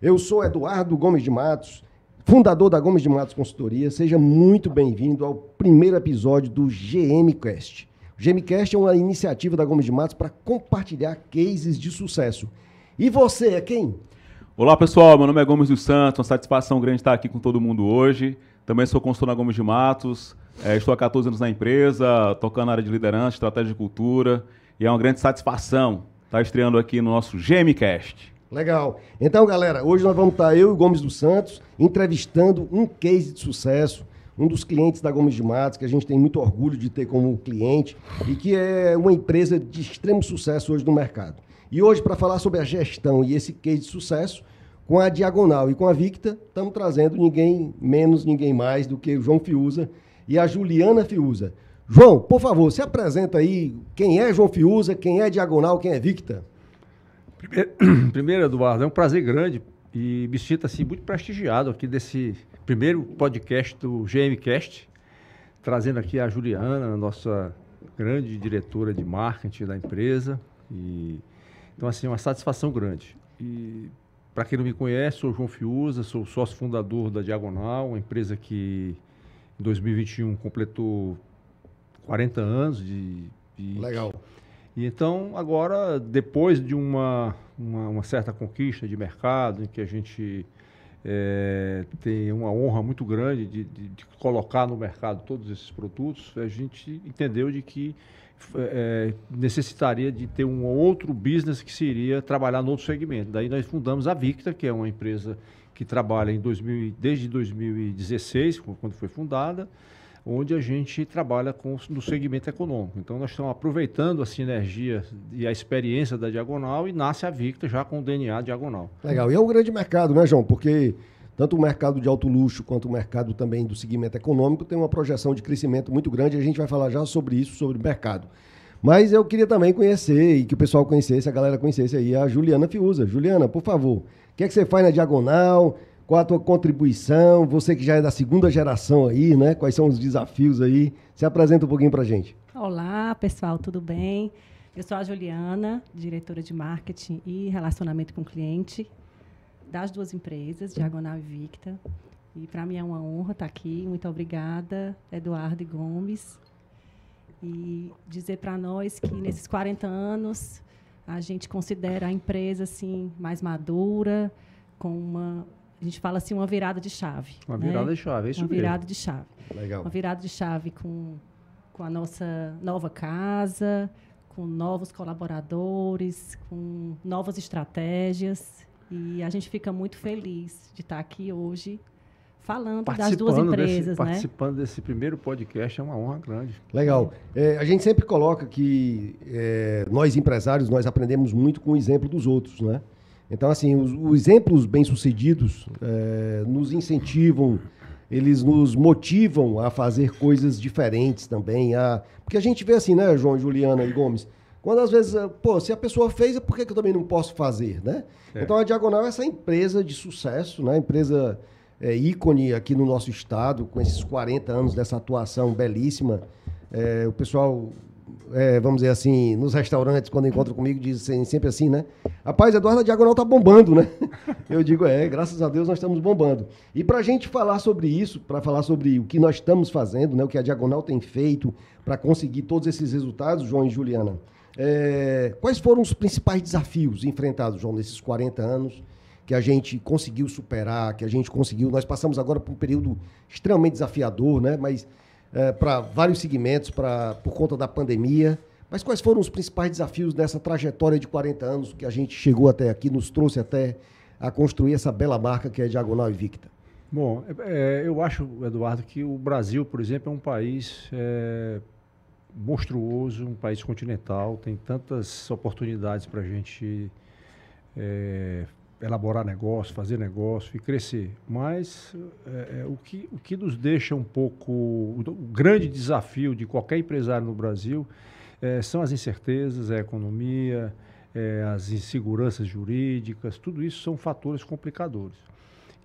Eu sou Eduardo Gomes de Matos, fundador da Gomes de Matos Consultoria. Seja muito bem-vindo ao primeiro episódio do GMcast. O GMcast é uma iniciativa da Gomes de Matos para compartilhar cases de sucesso. E você é quem? Olá, pessoal. Meu nome é Gomes dos Santos. Uma satisfação grande estar aqui com todo mundo hoje. Também sou consultor na Gomes de Matos. Estou há 14 anos na empresa, tocando na área de liderança, estratégia de cultura. E é uma grande satisfação estar estreando aqui no nosso GMcast. Legal. Então, galera, hoje nós vamos estar, eu e o Gomes dos Santos, entrevistando um case de sucesso, um dos clientes da Gomes de Matos, que a gente tem muito orgulho de ter como cliente e que é uma empresa de extremo sucesso hoje no mercado. E hoje, para falar sobre a gestão e esse case de sucesso, com a Diagonal e com a Victa, estamos trazendo ninguém menos, ninguém mais do que o João Fiuza e a Juliana Fiuza. João, por favor, se apresenta aí quem é João Fiuza, quem é Diagonal, quem é Victa. Primeiro, Eduardo, é um prazer grande e me sinto assim, muito prestigiado aqui desse primeiro podcast do GMcast, trazendo aqui a Juliana, nossa grande diretora de marketing da empresa. Então, assim, é uma satisfação grande. E, para quem não me conhece, sou o João Fiuza, sou sócio fundador da Diagonal, uma empresa que em 2021 completou 40 anos de... Legal. E então, agora, depois de uma certa conquista de mercado, em que a gente tem uma honra muito grande de colocar no mercado todos esses produtos, a gente entendeu de que necessitaria de ter um outro business que seria trabalhar no outro segmento. Daí nós fundamos a Victa, que é uma empresa que trabalha desde 2016, quando foi fundada, onde a gente trabalha no segmento econômico. Então, nós estamos aproveitando a sinergia e a experiência da Diagonal e nasce a Victa já com o DNA Diagonal. Legal. E é um grande mercado, né, João? Porque tanto o mercado de alto luxo quanto o mercado também do segmento econômico tem uma projeção de crescimento muito grande e a gente vai falar já sobre isso, sobre o mercado. Mas eu queria também conhecer e que o pessoal conhecesse, a galera conhecesse aí a Juliana Fiuza. Juliana, por favor, o que é que você faz na Diagonal? Qual a tua contribuição? Você que já é da segunda geração aí, né? Quais são os desafios aí? Se apresenta um pouquinho pra gente. Olá, pessoal, tudo bem? Eu sou a Juliana, diretora de marketing e relacionamento com o cliente das duas empresas, Diagonal e Victa. E para mim é uma honra estar aqui. Muito obrigada, Eduardo e Gomes. E dizer para nós que nesses 40 anos a gente considera a empresa assim mais madura, com uma... A gente fala assim, uma virada de chave. Uma virada de chave, é isso mesmo. Uma virada de chave. Legal. Uma virada de chave com a nossa nova casa, com novos colaboradores, com novas estratégias. E a gente fica muito feliz de estar aqui hoje falando das duas empresas. Participando desse primeiro podcast é uma honra grande. Legal. A gente sempre coloca que nós empresários, nós aprendemos muito com o exemplo dos outros, né? Então, assim, os exemplos bem-sucedidos nos incentivam, eles nos motivam a fazer coisas diferentes também. Porque a gente vê assim, né, João, Juliana e Gomes? Quando às vezes, se a pessoa fez, por que eu também não posso fazer, né? Então, a Diagonal é essa empresa de sucesso, né? Empresa ícone aqui no nosso estado, com esses 40 anos dessa atuação belíssima. O pessoal... vamos dizer assim, nos restaurantes, quando encontram comigo, dizem sempre assim, né? Rapaz, Eduardo, a Diagonal tá bombando, né? Eu digo, graças a Deus nós estamos bombando. E para a gente falar sobre isso, para falar sobre o que nós estamos fazendo, né? O que a Diagonal tem feito para conseguir todos esses resultados, João e Juliana, quais foram os principais desafios enfrentados, João, nesses 40 anos que a gente conseguiu superar, que a gente conseguiu... Nós passamos agora por um período extremamente desafiador, né? Mas... para vários segmentos, por conta da pandemia. Mas quais foram os principais desafios dessa trajetória de 40 anos que a gente chegou até aqui, nos trouxe até a construir essa bela marca que é Diagonal e Victa? Bom, eu acho, Eduardo, que o Brasil, por exemplo, é um país monstruoso, um país continental, tem tantas oportunidades para a gente elaborar negócio, fazer negócio e crescer. Mas o que nos deixa um pouco... O grande desafio de qualquer empresário no Brasil são as incertezas, a economia, as inseguranças jurídicas, tudo isso são fatores complicadores.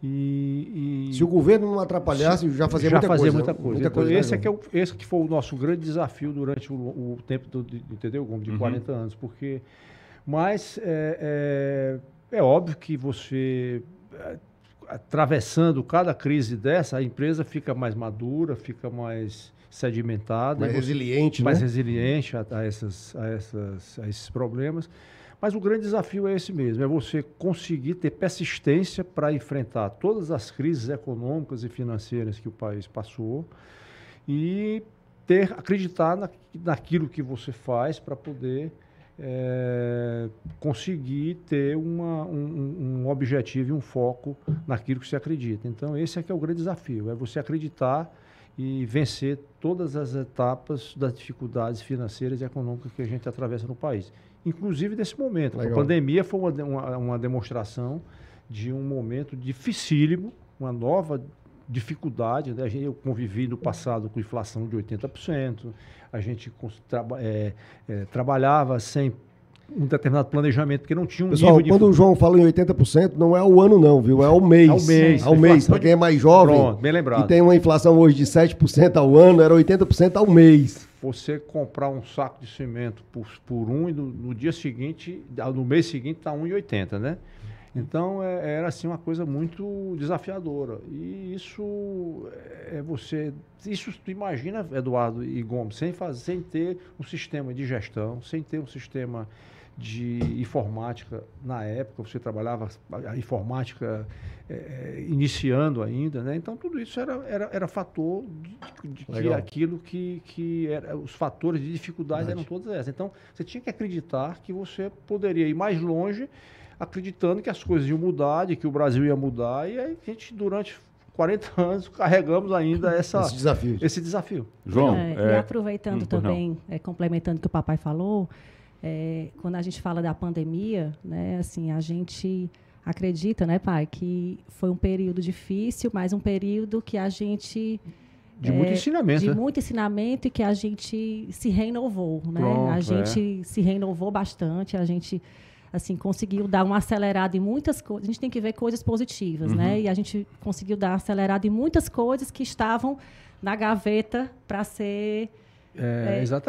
Se o governo não atrapalhasse, já fazia muita coisa. Então, esse que foi o nosso grande desafio durante o tempo, entendeu? De 40 anos. Mas é óbvio que você atravessando cada crise dessa, a empresa fica mais madura, fica mais sedimentada. Mais resiliente, mais né? resiliente a esses problemas. Mas o grande desafio é esse mesmo, é você conseguir ter persistência para enfrentar todas as crises econômicas e financeiras que o país passou e acreditar naquilo que você faz para poder conseguir ter um objetivo e um foco naquilo que você acredita. Então, esse é que é o grande desafio, é você acreditar e vencer todas as etapas das dificuldades financeiras e econômicas que a gente atravessa no país. Inclusive nesse momento. Legal. A pandemia foi uma demonstração de um momento dificílimo, uma nova dificuldade, né? Eu convivi no passado com inflação de 80%, a gente trabalhava sem um determinado planejamento, porque não tinha um Pessoal, nível de... quando o João fala em 80%, não é o ano não, viu? É o mês. É o mês. É o mês. Para quem é mais jovem, Pronto, bem lembrado. que tem uma inflação hoje de 7% ao ano, era 80% ao mês. Você comprar um saco de cimento por um e no dia seguinte, no mês seguinte está 1,80, né? Então era assim uma coisa muito desafiadora. E isso tu imagina, Eduardo e Gomes, sem ter um sistema de gestão, sem ter um sistema de informática na época, você trabalhava a informática iniciando ainda, né? Então tudo isso era fator de que aquilo que era, os fatores de dificuldade eram todas essas. Então você tinha que acreditar que você poderia ir mais longe, acreditando que as coisas iam mudar, de que o Brasil ia mudar, e aí a gente durante 40 anos carregamos ainda esse desafio. João, e aproveitando também, complementando o que o papai falou, quando a gente fala da pandemia, né, assim, a gente acredita, né, pai, que foi um período difícil, mas um período que a gente... De muito ensinamento. De muito ensinamento e que a gente se renovou, né? Pronto, a gente se renovou bastante, a gente assim, conseguiu dar uma acelerada em muitas coisas. A gente tem que ver coisas positivas, né? E a gente conseguiu dar acelerada em muitas coisas que estavam na gaveta para ser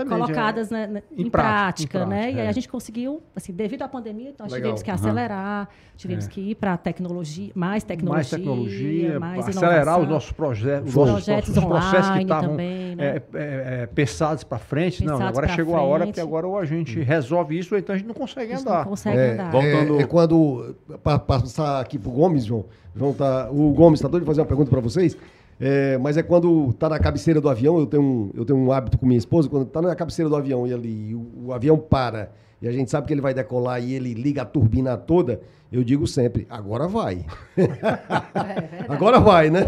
colocadas em prática, né? E aí a gente conseguiu, assim, devido à pandemia, nós tivemos que acelerar, tivemos que ir para tecnologia, mais tecnologia, acelerar inovação, os nossos projetos online processos que estavam também, né? pensados para frente. Não, agora chegou a hora, porque agora ou a gente resolve isso, ou então a gente não consegue andar. Não consegue andar. Voltando... quando... Para passar aqui para o Gomes, João. O Gomes está doido de fazer uma pergunta para vocês. Mas é quando está na cabeceira do avião, eu tenho um hábito com minha esposa, quando está na cabeceira do avião e ali o avião para, e a gente sabe que ele vai decolar e ele liga a turbina toda, eu digo sempre, agora vai. Agora vai, né?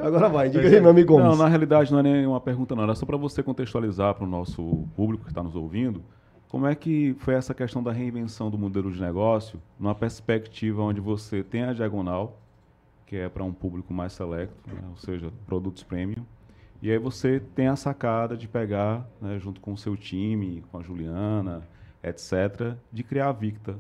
Agora vai. Diga aí, meu amigo Gomes. Não, na realidade não é nem uma pergunta, não. Era só para você contextualizar para o nosso público que está nos ouvindo, como é que foi essa questão da reinvenção do modelo de negócio, numa perspectiva onde você tem a diagonal, que é para um público mais selecto, né? Ou seja, produtos premium. E aí você tem a sacada de pegar, né, junto com o seu time, com a Juliana, etc., de criar a Victa.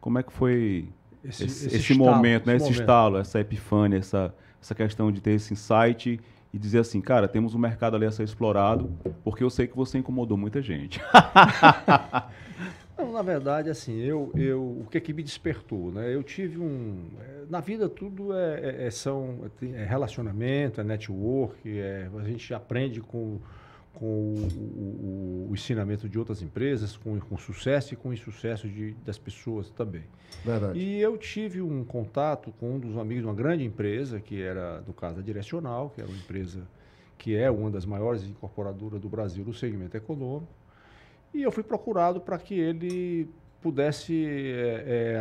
Como é que foi esse momento, né, esse estalo, essa epifânia, essa questão de ter esse insight e dizer assim, cara, temos um mercado ali a ser explorado, porque eu sei que você incomodou muita gente. Não, na verdade, assim, o que me despertou, né? Eu tive na vida tudo é relacionamento, é network, a gente aprende com o ensinamento de outras empresas, com sucesso e com insucesso das pessoas também. Verdade. E eu tive um contato com um dos amigos de uma grande empresa, que era, no caso, a Direcional, que era uma empresa que é uma das maiores incorporadoras do Brasil no segmento econômico. E eu fui procurado para que ele pudesse,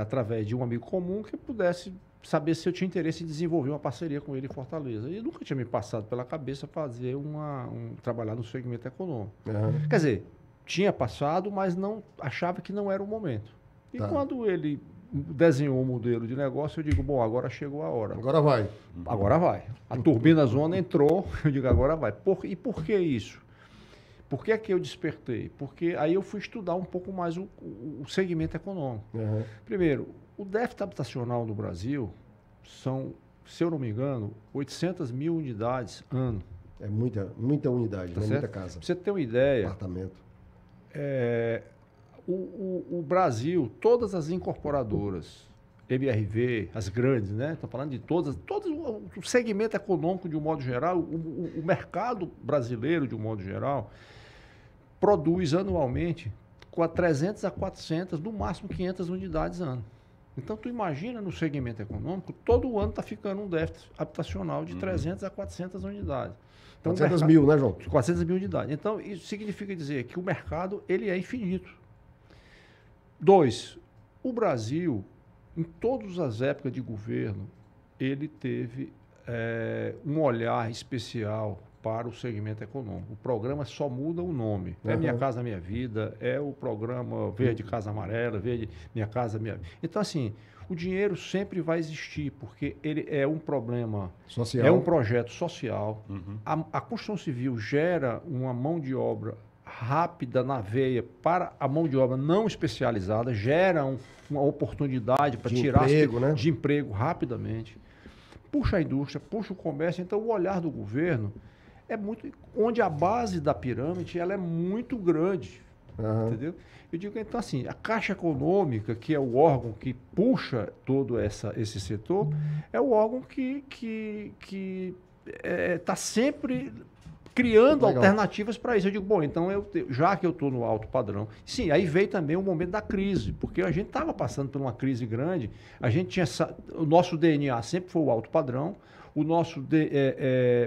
através de um amigo comum, que pudesse saber se eu tinha interesse em desenvolver uma parceria com ele em Fortaleza. E nunca tinha me passado pela cabeça fazer trabalhar no segmento econômico. Uhum. Quer dizer, tinha passado, mas achava que não era o momento. E quando ele desenhou o modelo de negócio, eu digo, bom, agora chegou a hora. Agora vai. Agora vai. A turbina zona entrou, eu digo, agora vai. E por que isso? Por que é que eu despertei? Porque aí eu fui estudar um pouco mais o segmento econômico. Uhum. Primeiro, o déficit habitacional no Brasil são, se eu não me engano, 800 mil unidades ano. É muita unidade, né? Muita casa. Pra você ter uma ideia, apartamento. O Brasil, todas as incorporadoras MRV, as grandes, né? Estou falando de todos o segmento econômico de um modo geral, o mercado brasileiro de um modo geral, produz anualmente com 300 a 400, no máximo 500 unidades ano. Então, tu imagina no segmento econômico, todo ano está ficando um déficit habitacional de 300 a 400 unidades. Então, 400 mil, né, João? 400 mil unidades. Então, isso significa dizer que o mercado ele é infinito. 2, o Brasil, em todas as épocas de governo, ele teve um olhar especial para o segmento econômico. O programa só muda o nome. É Minha Casa Minha Vida, é o programa Verde Casa Amarela, Verde Minha Casa Minha Vida. Então, assim, o dinheiro sempre vai existir, porque ele é um problema social, é um projeto social. A construção civil gera uma mão de obra rápida na veia para a mão de obra não especializada, gera uma oportunidade para tirar de emprego rapidamente. Puxa a indústria, puxa o comércio. Então, o olhar do governo é muito, onde a base da pirâmide ela é muito grande, entendeu? Eu digo, então, assim, a Caixa Econômica, que é o órgão que puxa todo esse setor, é o órgão que está sempre criando alternativas para isso. Eu digo, bom, então, já que eu estou no alto padrão... Sim, aí veio também o momento da crise, porque a gente estava passando por uma crise grande, a gente tinha... O nosso DNA sempre foi o alto padrão, o nosso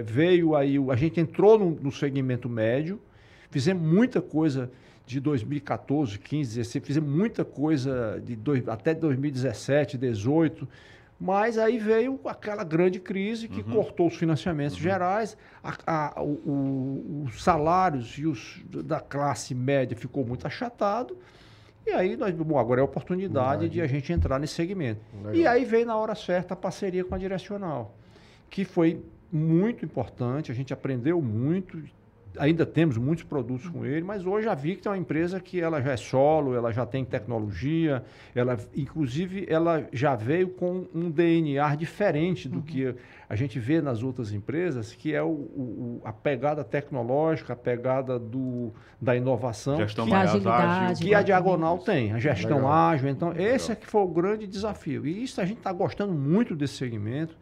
veio aí, a gente entrou no segmento médio, fizemos muita coisa de 2014, 15, 16, fizemos muita coisa até 2017, 2018, mas aí veio aquela grande crise que cortou os financiamentos gerais, os salários da classe média ficou muito achatado, e aí agora é a oportunidade de a gente entrar nesse segmento. Legal. E aí veio na hora certa a parceria com a Direcional, que foi muito importante, a gente aprendeu muito, ainda temos muitos produtos com ele, mas hoje a Victa é uma empresa que ela já é solo, ela já tem tecnologia, inclusive ela já veio com um DNA diferente do que a gente vê nas outras empresas, que é a pegada tecnológica, a pegada da inovação, gestão mais ágil, que a Diagonal tem, a gestão ágil. Então, esse é que foi o grande desafio. E isso a gente está gostando muito desse segmento.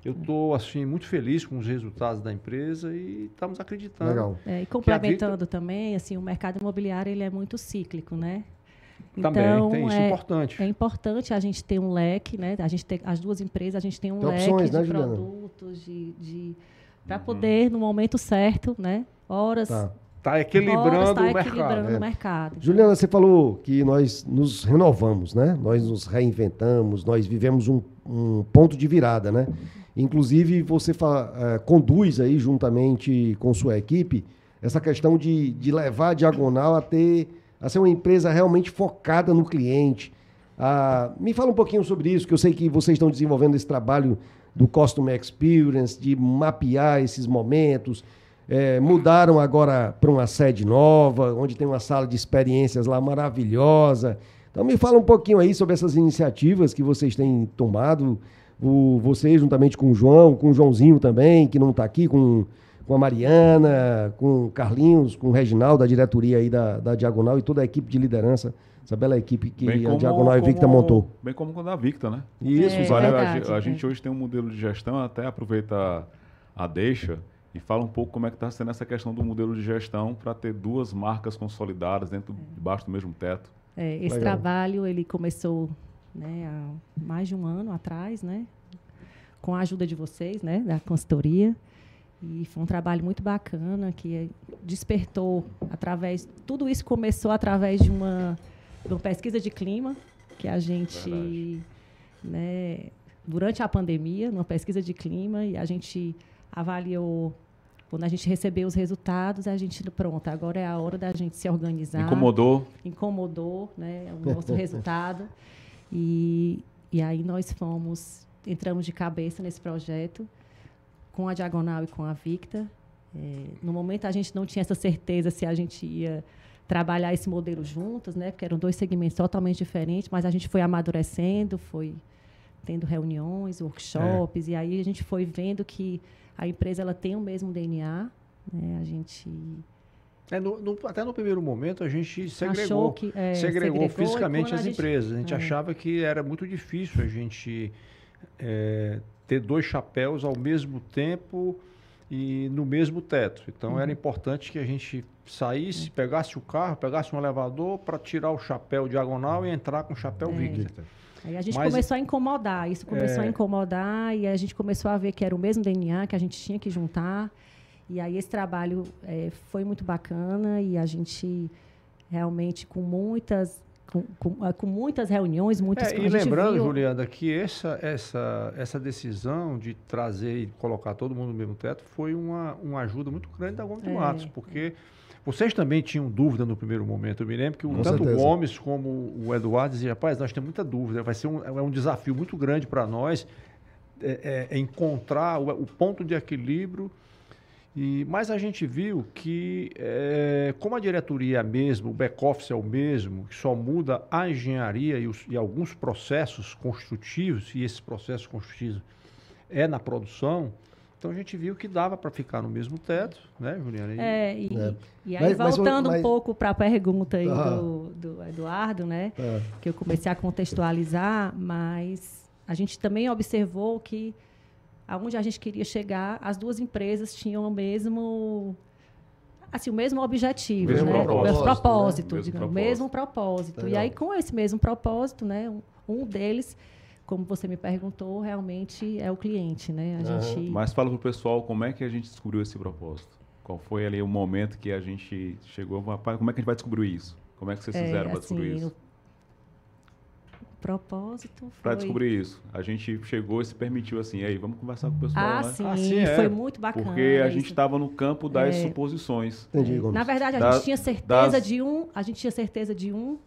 Eu estou assim, muito feliz com os resultados da empresa e estamos acreditando. Legal. E complementando também, assim, o mercado imobiliário ele é muito cíclico, né? Também, então, tem isso importante. É importante a gente ter um leque, né? A gente ter, as duas empresas, a gente tem um leque opções, de né, produtos, para poder, no momento certo, né? Está equilibrando o mercado. Juliana, você falou que nós nos renovamos, né? Nós nos reinventamos, nós vivemos um ponto de virada, né? Inclusive, você conduz aí, juntamente com sua equipe, essa questão de levar a Diagonal a ser uma empresa realmente focada no cliente. Me fala um pouquinho sobre isso, que eu sei que vocês estão desenvolvendo esse trabalho do Customer Experience, de mapear esses momentos. Mudaram agora para uma sede nova, onde tem uma sala de experiências lá maravilhosa. Então, me fala um pouquinho aí sobre essas iniciativas que vocês têm tomado, você juntamente com o João, com o Joãozinho também, que não está aqui, com a Mariana, com o Carlinhos, com o Reginaldo, da diretoria aí da Diagonal e toda a equipe de liderança, essa bela equipe que a Diagonal e Victa montou. Bem como da Victa, né? Isso, a gente hoje tem um modelo de gestão, até aproveita a deixa e fala um pouco como é que está sendo essa questão do modelo de gestão para ter duas marcas consolidadas debaixo do mesmo teto. Esse trabalho ele começou, né, há mais de um ano atrás, né, com a ajuda de vocês, né, da consultoria. E foi um trabalho muito bacana que despertou tudo isso começou através de uma pesquisa de clima que a gente, né, durante a pandemia, numa pesquisa de clima, e a gente avaliou, quando a gente recebeu os resultados, a gente, pronto, agora é a hora da gente se organizar. Incomodou, né, o nosso resultado. E aí nós entramos de cabeça nesse projeto, com a Diagonal e com a Victa. No momento, a gente não tinha essa certeza se a gente ia trabalhar esse modelo juntos, né? Porque eram dois segmentos totalmente diferentes, mas a gente foi amadurecendo, foi tendo reuniões, workshops, e aí a gente foi vendo que a empresa ela tem o mesmo DNA, né? A gente Até no primeiro momento a gente Achou que, segregou fisicamente quando as empresas. A gente achava que era muito difícil a gente ter 2 chapéus ao mesmo tempo e no mesmo teto. Então era importante que a gente saísse, pegasse o carro, pegasse um elevador para tirar o chapéu diagonal e entrar com o chapéu Victor. Aí a gente começou a incomodar, isso começou a incomodar e a gente começou a ver que era o mesmo DNA, que a gente tinha que juntar. E aí esse trabalho foi muito bacana e a gente realmente com muitas reuniões, e lembrando, Juliana, que essa decisão de trazer e colocar todo mundo no mesmo teto foi uma ajuda muito grande da Gomes de Matos, porque vocês também tinham dúvida no primeiro momento. Eu me lembro que tanto o Gomes como o Eduardo diziam, rapaz, nós temos muita dúvida, vai ser um desafio muito grande para nós encontrar o ponto de equilíbrio. Mas a gente viu que, como a diretoria é a mesma, o back-office é o mesmo, que só muda a engenharia e alguns processos construtivos, e esses processos construtivos na produção, então a gente viu que dava para ficar no mesmo teto, né, Juliana? E aí, voltando um pouco para a pergunta aí do Eduardo, né, que eu comecei a contextualizar, mas a gente também observou que aonde a gente queria chegar, as duas empresas tinham o mesmo objetivo, o mesmo propósito. E aí, com esse mesmo propósito, né, um deles, como você me perguntou, realmente é o cliente, né? Mas fala para o pessoal como é que a gente descobriu esse propósito. Qual foi ali o momento que a gente chegou, como é que a gente vai descobrir isso? Como é que vocês fizeram para descobrir isso? Propósito foi... Para descobrir isso. A gente chegou e se permitiu assim, aí, vamos conversar com o pessoal, né? Sim, foi muito bacana. Porque a gente estava no campo das suposições. Entendi, Na verdade, a gente tinha certeza de um... A gente tinha certeza de um...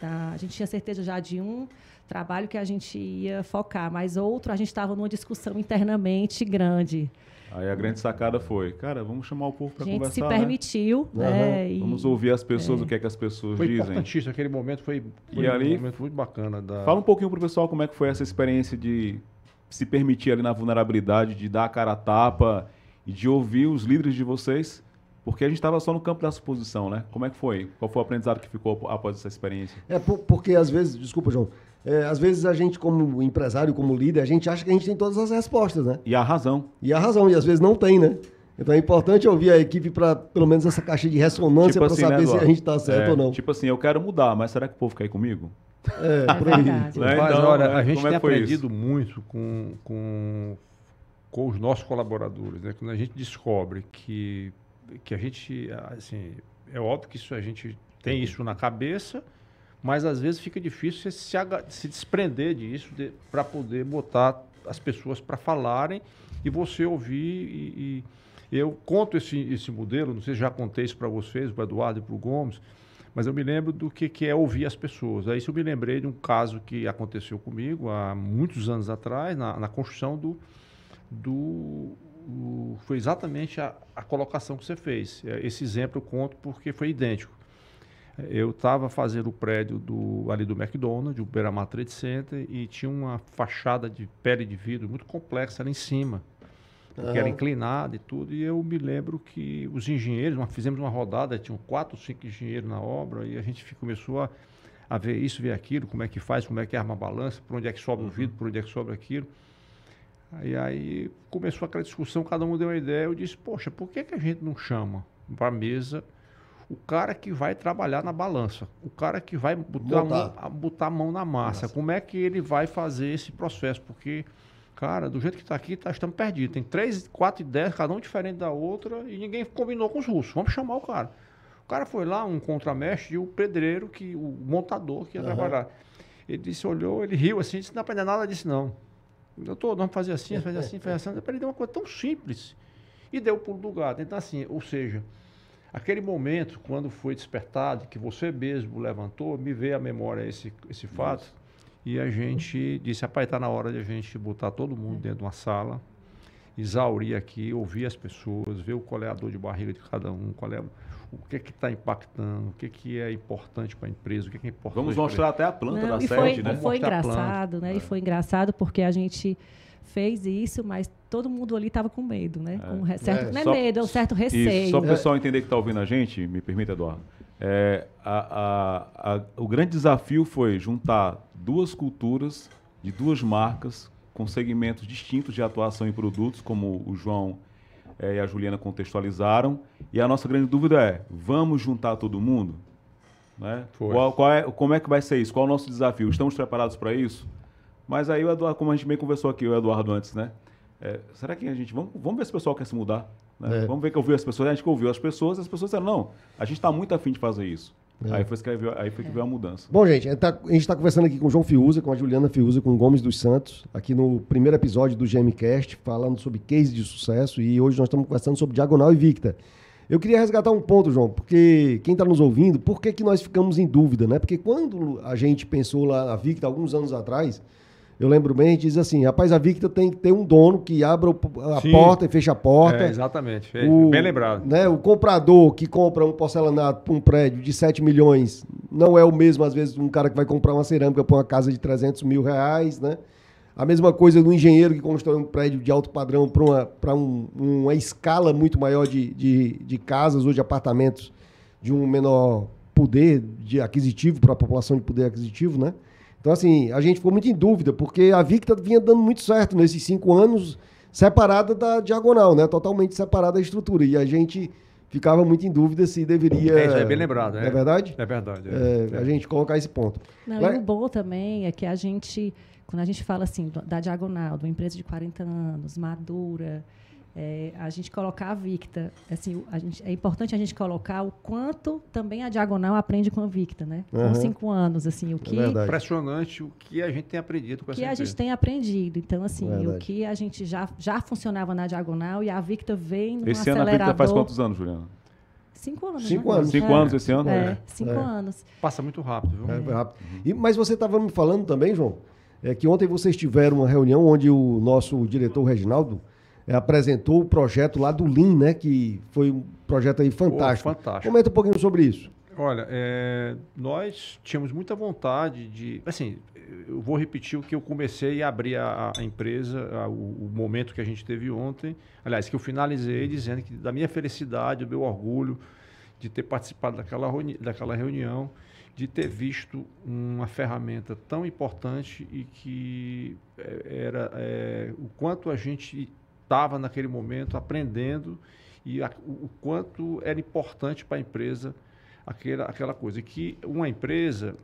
a gente tinha certeza já de um trabalho que a gente ia focar, mas outro, a gente estava numa discussão internamente grande. Aí a grande sacada foi, cara, vamos chamar o povo para conversar, se permitiu, né? Vamos ouvir as pessoas, o que é que as pessoas dizem. Foi importantíssimo, aquele momento foi ali, um momento muito bacana. Fala um pouquinho pro pessoal como é que foi essa experiência de se permitir ali na vulnerabilidade, de dar a cara a tapa e de ouvir os líderes de vocês, porque a gente estava só no campo da suposição, né? Como é que foi? Qual foi o aprendizado que ficou após essa experiência? Porque às vezes, desculpa, João, às vezes a gente, como empresário, como líder, a gente acha que a gente tem todas as respostas, né? E a razão. E às vezes não tem, né? Então é importante ouvir a equipe para, pelo menos, essa caixa de ressonância para saber, né, se a gente está certo ou não. Tipo assim, eu quero mudar, mas será que o povo quer ir comigo? Por aí. Mas, olha, a gente tem aprendido muito com os nossos colaboradores, né? Quando a gente descobre que a gente, assim, é óbvio que a gente tem isso na cabeça, mas às vezes fica difícil se desprender disso para poder botar as pessoas para falarem e você ouvir. Eu conto esse modelo, não sei se já contei isso para vocês, para o Eduardo e para o Gomes, mas eu me lembro do que é ouvir as pessoas. Aí eu me lembrei de um caso que aconteceu comigo há muitos anos atrás, na construção foi exatamente a colocação que você fez. Esse exemplo eu conto porque foi idêntico. Eu estava fazendo o prédio ali do McDonald's, o Beira-Mar Trade Center, e tinha uma fachada de pele de vidro muito complexa ali em cima, que era inclinada e tudo. E eu me lembro que os engenheiros, nós fizemos uma rodada, tinham 4 ou 5 engenheiros na obra, e a gente começou a ver isso, ver aquilo, como é que faz, como é que arma a balança, por onde é que sobe o vidro, por onde é que sobe aquilo. Aí começou aquela discussão, cada um deu uma ideia. Eu disse, poxa, por que a gente não chama para a mesa o cara que vai trabalhar na balança, o cara que vai botar a mão na massa? Como é que ele vai fazer esse processo? Porque, cara, do jeito que está aqui, estamos perdidos. Tem 3, 4 ideias, cada um diferente da outra, e ninguém combinou com os russos. Vamos chamar o cara. O cara foi lá, um contramestre, e o pedreiro, o montador que ia trabalhar. Ele disse, olhou, ele riu assim, disse, não aprender nada disso não. Doutor, vamos fazer assim, fazer assim, fazer assim. Ele deu uma coisa tão simples e deu o pulo do gato. Então, assim, ou seja, aquele momento, quando foi despertado, que você mesmo levantou, me veio à memória esse fato. E a gente disse, rapaz, está na hora de a gente botar todo mundo dentro de uma sala, exaurir aqui, ouvir as pessoas, ver qual é a dor de barriga de cada um, o que está impactando, o que é importante para a empresa, o que é importante. Vamos mostrar até a planta da sede, né? Foi engraçado, né? E foi engraçado porque a gente fez isso, mas todo mundo ali estava com medo, né? Não é Só- medo, é um certo receio. Isso, só para o pessoal entender que está ouvindo a gente, me permita, Eduardo. O grande desafio foi juntar duas culturas de duas marcas com segmentos distintos de atuação em produtos, como o João e a Juliana contextualizaram. E a nossa grande dúvida é, vamos juntar todo mundo? Né? Como é que vai ser isso? Qual é o nosso desafio? Estamos preparados para isso? Mas aí o Eduardo, como a gente bem conversou aqui, o Eduardo antes, né? Será que a gente... Vamos ver se o pessoal quer se mudar. Né? Vamos ver que ouviu as pessoas. A gente ouviu as pessoas disseram, não, a gente está muito afim de fazer isso. Aí foi que veio a mudança. Bom, gente, a gente está conversando aqui com o João Fiuza, com a Juliana Fiuza, com o Gomes dos Santos, aqui no primeiro episódio do GMcast, falando sobre case de sucesso, e hoje nós estamos conversando sobre Diagonal e Victa. Eu queria resgatar um ponto, João, porque quem está nos ouvindo, por que nós ficamos em dúvida, né? Porque quando a gente pensou lá na Victa, alguns anos atrás, eu lembro bem, a gente diz assim, rapaz, a Victa tem que ter um dono que abra a porta e fecha a porta. Exatamente, bem lembrado. Né, o comprador que compra um porcelanato para um prédio de 7 milhões não é o mesmo, às vezes, um cara que vai comprar uma cerâmica para uma casa de 300 mil reais, né? A mesma coisa do engenheiro que constrói um prédio de alto padrão para uma escala muito maior de casas ou de apartamentos de um menor poder de aquisitivo, para a população de poder aquisitivo, né? Então, assim, a gente ficou muito em dúvida, porque a Victa vinha dando muito certo nesses 5 anos, separada da Diagonal, né? Totalmente separada da estrutura. E a gente ficava muito em dúvida se deveria... Isso é bem lembrado, né? É verdade? É verdade. A gente colocar esse ponto. Não, e o bom também é que a gente, quando a gente fala assim, da Diagonal, de uma empresa de 40 anos, madura, a gente colocar a Victa, assim, é importante a gente colocar o quanto também a Diagonal aprende com a Victa, né? Com 5 anos, assim, o que... Impressionante o que a gente tem aprendido com essa empresa. O que a gente tem aprendido. Então, assim, o que a gente já funcionava na Diagonal e a Victa vem no esse acelerador... Esse ano a Victa faz quantos anos, Juliana? 5 anos. 5 anos. 5 anos esse ano? 5 anos. Passa muito rápido, viu? Rápido. Mas você estava me falando também, João, que ontem vocês tiveram uma reunião onde o nosso diretor Reginaldo apresentou o projeto lá do Lean, né? Que foi um projeto aí fantástico. Fantástico. Comenta um pouquinho sobre isso. Olha, nós tínhamos muita vontade de... Assim, eu vou repetir o que eu comecei a abrir a empresa, o momento que a gente teve ontem. Aliás, que eu finalizei dizendo que da minha felicidade, do meu orgulho de ter participado daquela reunião, de ter visto uma ferramenta tão importante e que era o quanto a gente estava naquele momento aprendendo e o quanto era importante para a empresa aquela coisa. Que uma empresa,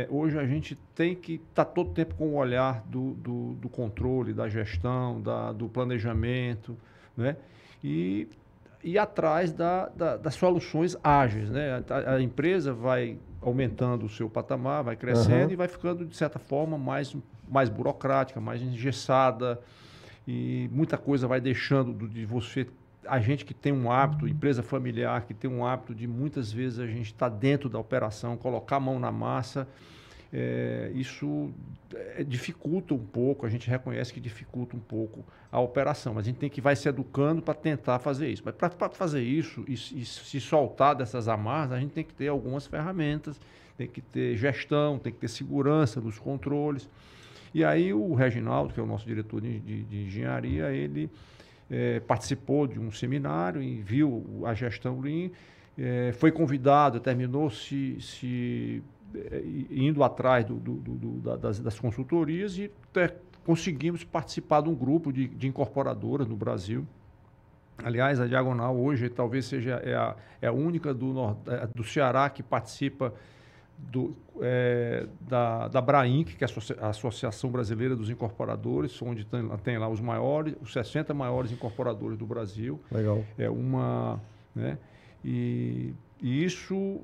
hoje a gente tem que estar todo tempo com o olhar do controle, da gestão, do planejamento, né? E atrás das soluções ágeis, né? A empresa vai aumentando o seu patamar, vai crescendo e vai ficando, de certa forma, mais burocrática, mais engessada, e muita coisa vai deixando de você... A gente que tem um hábito, empresa familiar, que tem um hábito de muitas vezes a gente estar dentro da operação, colocar a mão na massa, isso dificulta um pouco, a gente reconhece que dificulta um pouco a operação, mas a gente vai se educando para tentar fazer isso. Mas para fazer isso e se soltar dessas amarras, a gente tem que ter algumas ferramentas, tem que ter gestão, tem que ter segurança dos controles. E aí o Reginaldo, que é o nosso diretor de engenharia, ele participou de um seminário e viu a gestão Lean, foi convidado, terminou indo atrás das consultorias e conseguimos participar de um grupo de incorporadoras no Brasil. Aliás, a Diagonal hoje talvez seja a única do Ceará que participa da Brainc, que é a Associação Brasileira dos Incorporadores, onde tem lá os 60 maiores incorporadores do Brasil. Legal. Né? E isso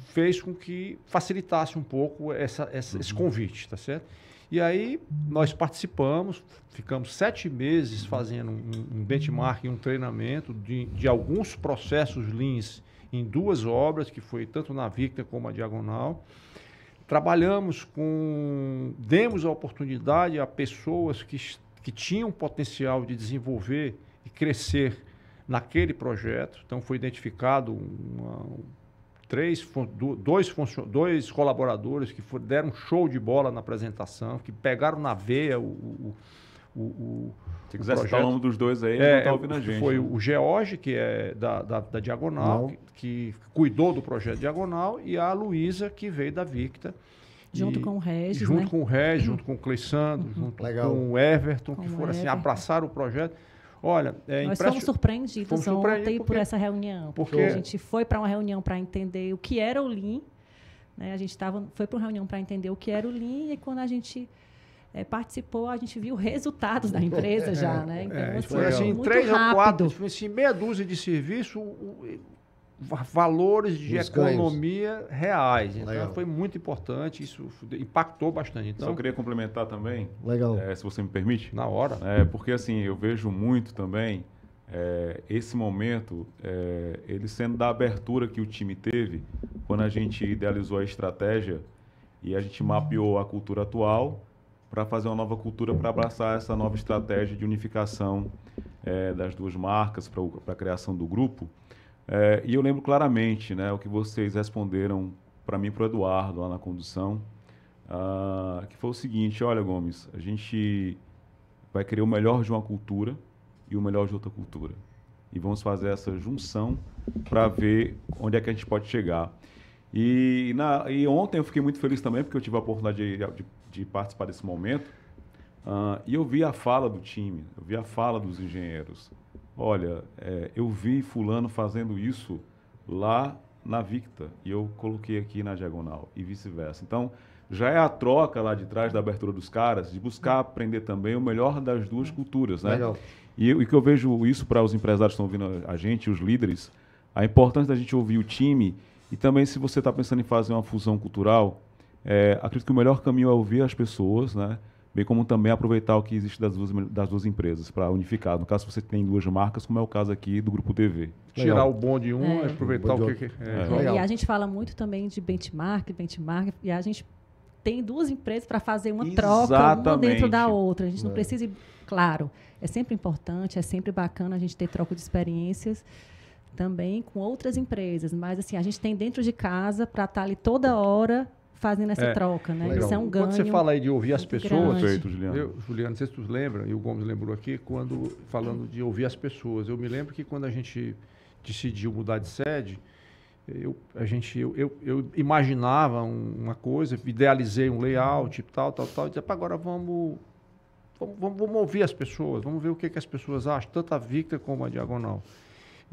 fez com que facilitasse um pouco esse convite, tá certo? E aí nós participamos, ficamos 7 meses fazendo um benchmark, um treinamento de alguns processos Leans em 2 obras, que foi tanto na Victa como a Diagonal. Demos a oportunidade a pessoas que tinham potencial de desenvolver e crescer naquele projeto. Então, foi identificado dois colaboradores que deram um show de bola na apresentação, que pegaram na veia Se quiser citar o nome dos dois aí, não está ouvindo a gente. Foi o George, que é da Diagonal, que cuidou do projeto Diagonal, e a Luísa, que veio da Victa. Junto com o Regis, junto né? com o Regis, junto com o Cleissandro, junto com o Everton, que foram assim, abraçar o projeto. Olha, nós fomos surpreendidos ontem por essa reunião, porque a gente foi para uma reunião para entender o que era o Lean, né? A gente foi para uma reunião para entender o que era o Lean, e quando a gente participou, a gente viu resultados da empresa já, né? Então, foi assim, muito 3 rápido. ou 4, foi assim, meia dúzia de serviço, valores de economia reais. Então, foi muito importante, isso impactou bastante. Então, só queria complementar também, se você me permite. Na hora. Porque assim, eu vejo muito também esse momento, ele sendo da abertura que o time teve, quando a gente idealizou a estratégia e a gente mapeou a cultura atual para fazer uma nova cultura, para abraçar essa nova estratégia de unificação das duas marcas para a criação do grupo. E eu lembro claramente, né, o que vocês responderam para mim e para o Eduardo lá na condução, que foi o seguinte: olha, Gomes, a gente vai querer o melhor de uma cultura e o melhor de outra cultura. E vamos fazer essa junção para ver onde é que a gente pode chegar. E ontem eu fiquei muito feliz também, porque eu tive a oportunidade de participar desse momento, e eu vi a fala do time, eu vi a fala dos engenheiros. Olha, eu vi fulano fazendo isso lá na Victa e eu coloquei aqui na Diagonal e vice-versa. Então, já é a troca lá de trás da abertura dos caras, de buscar aprender também o melhor das duas culturas, né? Legal. E que eu vejo isso para os empresários que estão ouvindo a gente, os líderes, a importância da gente ouvir o time, e também se você está pensando em fazer uma fusão cultural, acredito que o melhor caminho é ouvir as pessoas, né? Bem como também aproveitar o que existe das duas empresas para unificar. No caso, se você tem duas marcas, como é o caso aqui do Grupo TV. Tirar o bom de um e aproveitar o que E a gente fala muito também de benchmark, e a gente tem duas empresas para fazer uma troca, uma dentro da outra. A gente não precisa ir... Claro, é sempre importante, é sempre bacana a gente ter troca de experiências também com outras empresas, mas assim, a gente tem dentro de casa para estar ali toda hora fazendo essa troca, né? Isso é um ganho. Quando você fala aí de ouvir as pessoas, Juliano, não sei se tu lembra, e o Gomes lembrou aqui, falando de ouvir as pessoas. Eu me lembro que quando a gente decidiu mudar de sede, eu imaginava uma coisa, idealizei um layout e tal, e disse, agora vamos ouvir as pessoas, vamos ver o que as pessoas acham, tanto a Victa como a Diagonal.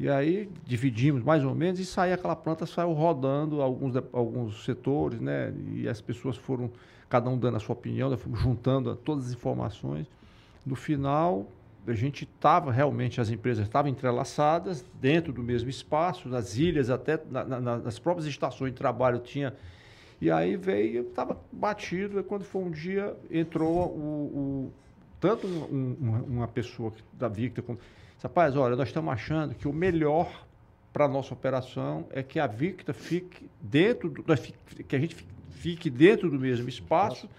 E aí dividimos mais ou menos e aquela planta saiu rodando alguns setores, né? E as pessoas foram, cada um dando a sua opinião, fomos juntando todas as informações. No final, a gente estava realmente, as empresas estavam entrelaçadas dentro do mesmo espaço, nas ilhas, até nas próprias estações de trabalho tinha. E aí veio, estava batido, e quando foi um dia, entrou tanto uma pessoa da Victa como... Rapaz, olha, nós estamos achando que o melhor para a nossa operação é que a Victa fique que a gente fique dentro do mesmo espaço,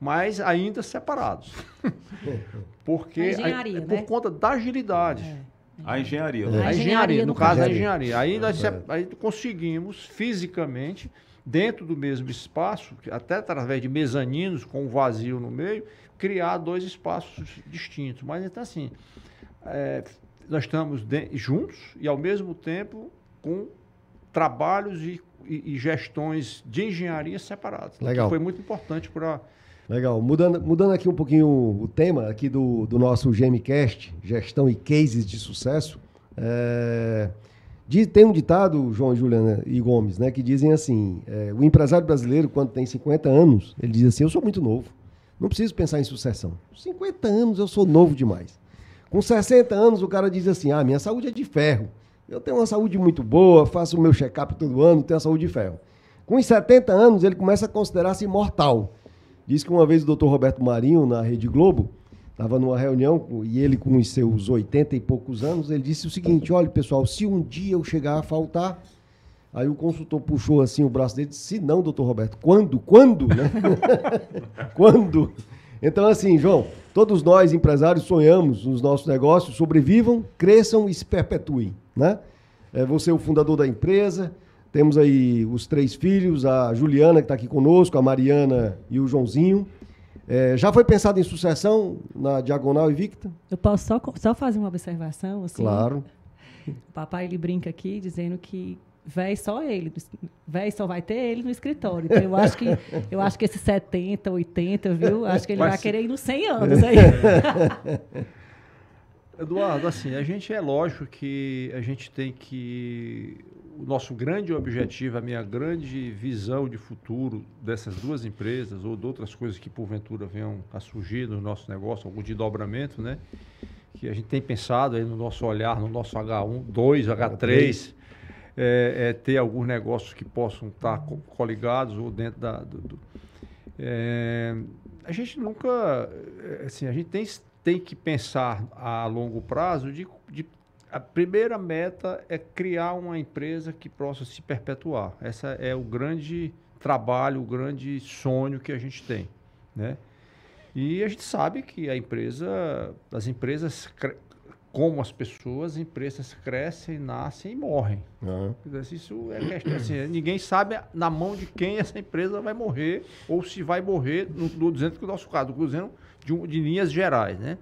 mas ainda separados. Porque por conta da agilidade. A engenharia. A engenharia, no caso, a engenharia. Aí conseguimos fisicamente, dentro do mesmo espaço, até através de mezaninos com um vazio no meio, criar dois espaços distintos. Mas então assim... nós estamos juntos e, ao mesmo tempo, com trabalhos e gestões de engenharia separados. Legal. Que foi muito importante para... Legal. Mudando aqui um pouquinho o tema aqui do nosso GMcast, gestão e cases de sucesso, tem um ditado, João, Juliana e Gomes, né, que dizem assim, o empresário brasileiro, quando tem 50 anos, ele diz assim, eu sou muito novo, não preciso pensar em sucessão. 50 anos eu sou novo demais. Com 60 anos, o cara diz assim, minha saúde é de ferro. Eu tenho uma saúde muito boa, faço o meu check-up todo ano, tenho a saúde de ferro. Com os 70 anos, ele começa a considerar-se imortal. Diz que uma vez o Dr. Roberto Marinho, na Rede Globo, estava numa reunião, e ele com os seus 80 e poucos anos, ele disse o seguinte, olha, pessoal, se um dia eu chegar a faltar... Aí o consultor puxou assim o braço dele e disse, não, doutor Roberto, quando? Quando? Né? Quando? Então, assim, João, todos nós, empresários, sonhamos nos nossos negócios, sobrevivam, cresçam e se perpetuem, né? Você é o fundador da empresa, temos aí os 3 filhos, a Juliana, que está aqui conosco, a Mariana e o Joãozinho. Já foi pensado em sucessão na Diagonal e Victa? Eu posso só fazer uma observação? Assim? Claro. O papai ele brinca aqui dizendo que véi só vai ter ele no escritório. Então eu acho que esses 70, 80, viu? Acho que ele vai querer ir nos 100 anos aí. Eduardo, assim, a gente é lógico que a gente tem que... O nosso grande objetivo, a minha grande visão de futuro dessas duas empresas ou de outras coisas que porventura venham a surgir no nosso negócio, algum desdobramento, né? Que a gente tem pensado aí no nosso olhar, no nosso H1, 2, H3, ter alguns negócios que possam estar coligados ou dentro a gente nunca... Assim, a gente tem que pensar a longo prazo a primeira meta é criar uma empresa que possa se perpetuar. Esse é o grande trabalho, o grande sonho que a gente tem, né? E a gente sabe que as empresas, como as pessoas, as empresas crescem, nascem e morrem. Uhum. Isso é questão, assim, ninguém sabe na mão de quem essa empresa vai morrer ou se vai morrer, não estou dizendo que o nosso caso, estou dizendo de linhas gerais, né?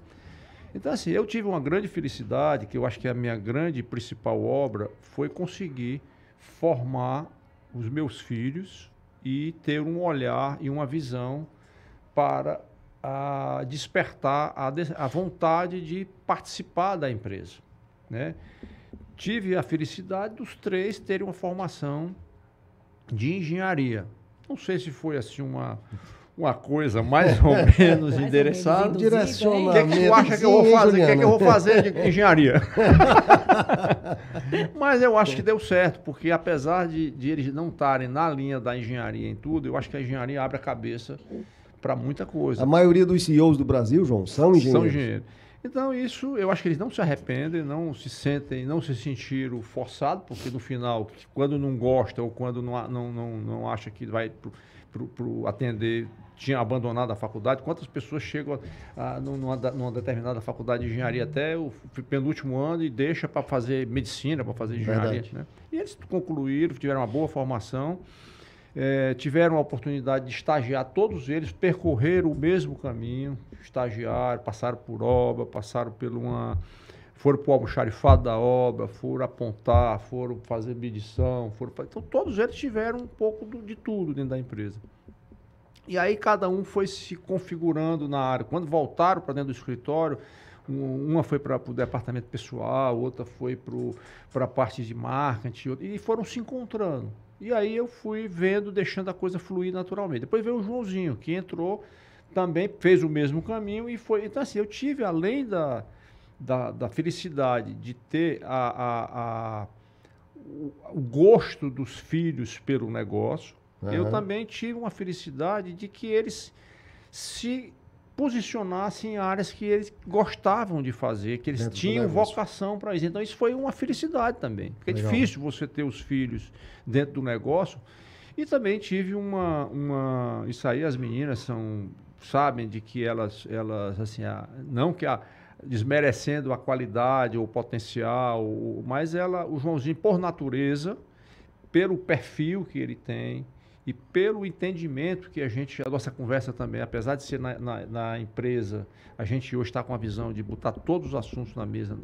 Então, assim, eu tive uma grande felicidade, que eu acho que a minha grande principal obra foi conseguir formar os meus filhos e ter um olhar e uma visão para despertar a vontade de participar da empresa, né? Tive a felicidade dos três terem uma formação de engenharia. Não sei se foi assim uma coisa mais ou menos endereçada. Direcionamento. O que tu acha que eu vou fazer? O que é que eu vou fazer de engenharia? Mas eu acho que deu certo, porque apesar de eles não estarem na linha da engenharia em tudo, eu acho que a engenharia abre a cabeça para muita coisa. A maioria dos CEOs do Brasil, João, são engenheiros. São engenheiros. Então, isso, eu acho que eles não se arrependem, não se sentiram forçados, porque no final, quando não gosta ou quando não acha que vai pro atender, tinha abandonado a faculdade. Quantas pessoas chegam numa determinada faculdade de engenharia até o penúltimo ano e deixa para fazer medicina, para fazer engenharia, né? E eles concluíram, tiveram uma boa formação, tiveram a oportunidade de estagiar, todos eles percorreram o mesmo caminho, estagiaram, passaram por obra, foram para o almoxarifado da obra, foram apontar, foram fazer medição, então todos eles tiveram um pouco de tudo dentro da empresa. E aí cada um foi se configurando na área. Quando voltaram para dentro do escritório, uma foi para o departamento pessoal, outra foi para a parte de marketing, e foram se encontrando. E aí eu fui vendo, deixando a coisa fluir naturalmente. Depois veio o Joãozinho, que entrou, também fez o mesmo caminho e foi... Então assim, eu tive, além da felicidade de ter o gosto dos filhos pelo negócio, eu também tive uma felicidade de que eles se posicionassem em áreas que eles gostavam de fazer, que eles tinham vocação para isso. Então, isso foi uma felicidade também. Porque é difícil você ter os filhos dentro do negócio. E também tive isso aí, as meninas sabem de que elas assim, não que desmerecendo a qualidade ou o potencial, mas o Joãozinho, por natureza, pelo perfil que ele tem, e pelo entendimento que a nossa conversa também, apesar de ser na empresa, a gente hoje está com a visão de botar todos os assuntos na mesa.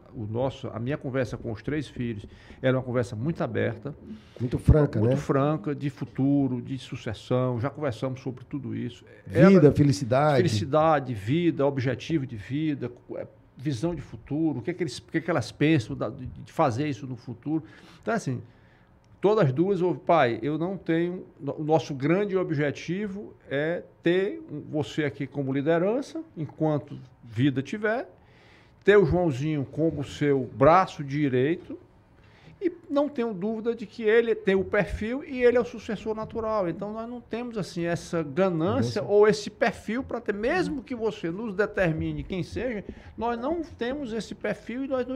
A minha conversa com os três filhos era uma conversa muito aberta. Muito franca, né? Muito franca, de futuro, de sucessão. Já conversamos sobre tudo isso. Felicidade. Felicidade, vida, objetivo de vida, visão de futuro, o que é que elas pensam de fazer isso no futuro. Então, assim... Todas duas, pai, eu não tenho... O nosso grande objetivo é ter você aqui como liderança, enquanto vida tiver, ter o Joãozinho como seu braço direito, e não tenho dúvida de que ele tem o perfil e ele é o sucessor natural. Então, nós não temos assim essa ganância ou esse perfil para ter, mesmo que você nos determine quem seja, nós não temos esse perfil e nós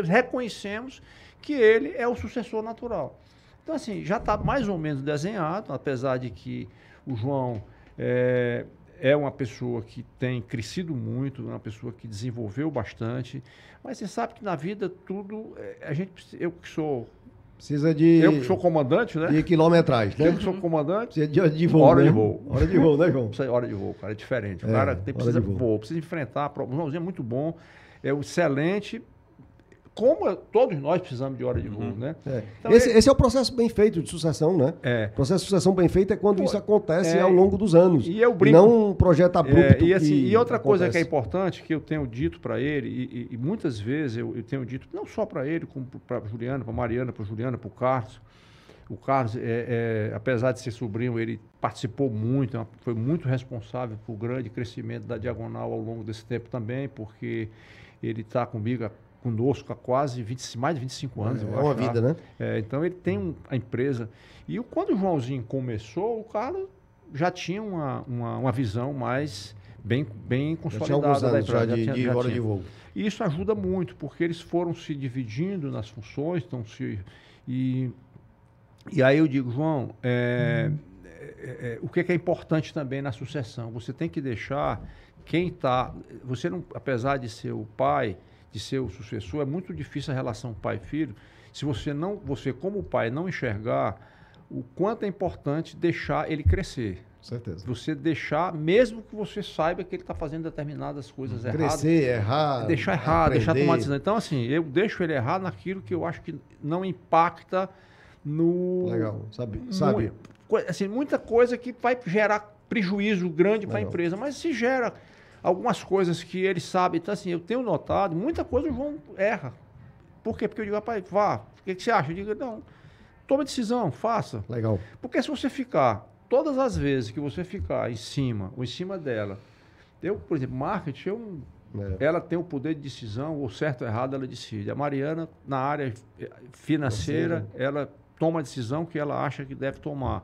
reconhecemos que ele é o sucessor natural. Então, assim, já está mais ou menos desenhado, apesar de que o João é uma pessoa que tem crescido muito, uma pessoa que desenvolveu bastante, mas você sabe que na vida tudo, eu que sou Precisa de... Eu que sou comandante, né? De quilometragem, né? Eu que sou comandante. Precisa de hora de voo, Hora né? de voo. Hora de voo, né, João? Precisa de hora de voo, cara. É diferente. O É, cara hora precisa de de voo. voo, precisa enfrentar. O Joãozinho é muito bom, é excelente. Como todos nós precisamos de hora de voo, né? É. Então, Esse é o processo bem feito de sucessão, né? É. O processo de sucessão bem feito é quando isso acontece é, ao longo dos anos. e eu brinco- não um projeto abrupto. E outra coisa que é acontece. importante, que eu tenho dito para ele, e muitas vezes eu tenho dito, não só para ele, como para Juliana, para Mariana, para Juliana, para o Carlos. O Carlos, apesar de ser sobrinho, ele participou muito, foi muito responsável por grande crescimento da Diagonal ao longo desse tempo também, porque ele está conosco há quase mais de 25 anos. eu É uma acho, vida, né? Então ele tem a empresa. E quando o Joãozinho começou, o Carlos já tinha uma visão mais bem Já tinha alguns consolidada da anos já empresa. de hora tinha. de voo. E isso ajuda muito, porque eles foram se dividindo nas funções, e aí eu digo, João, o que é importante também na sucessão? Você tem que deixar quem está... Você não, apesar de ser o pai, de ser o sucessor, é muito difícil a relação pai-filho, se você como pai não enxergar o quanto é importante deixar ele crescer. Certeza. Você deixar, mesmo que você saiba que ele está fazendo determinadas coisas erradas. Crescer, errar. Deixar errado, deixar aprender. tomar decisão. Então, assim, eu deixo ele errar naquilo que eu acho que não impacta no... Legal, sabe? Assim, muita coisa que vai gerar prejuízo grande para a Legal. empresa, mas se gera algumas coisas que ele sabe. Então, assim, eu tenho notado, muita coisa o João erra. Por quê? Porque eu digo, rapaz, vá, o que você acha? Eu digo, não, toma decisão, faça. Legal. Porque se você ficar, todas as vezes que você ficar em cima ou em cima dela, por exemplo, marketing, ela tem o poder de decisão, ou certo ou errado, ela decide. A Mariana, na área financeira, ela toma a decisão que ela acha que deve tomar.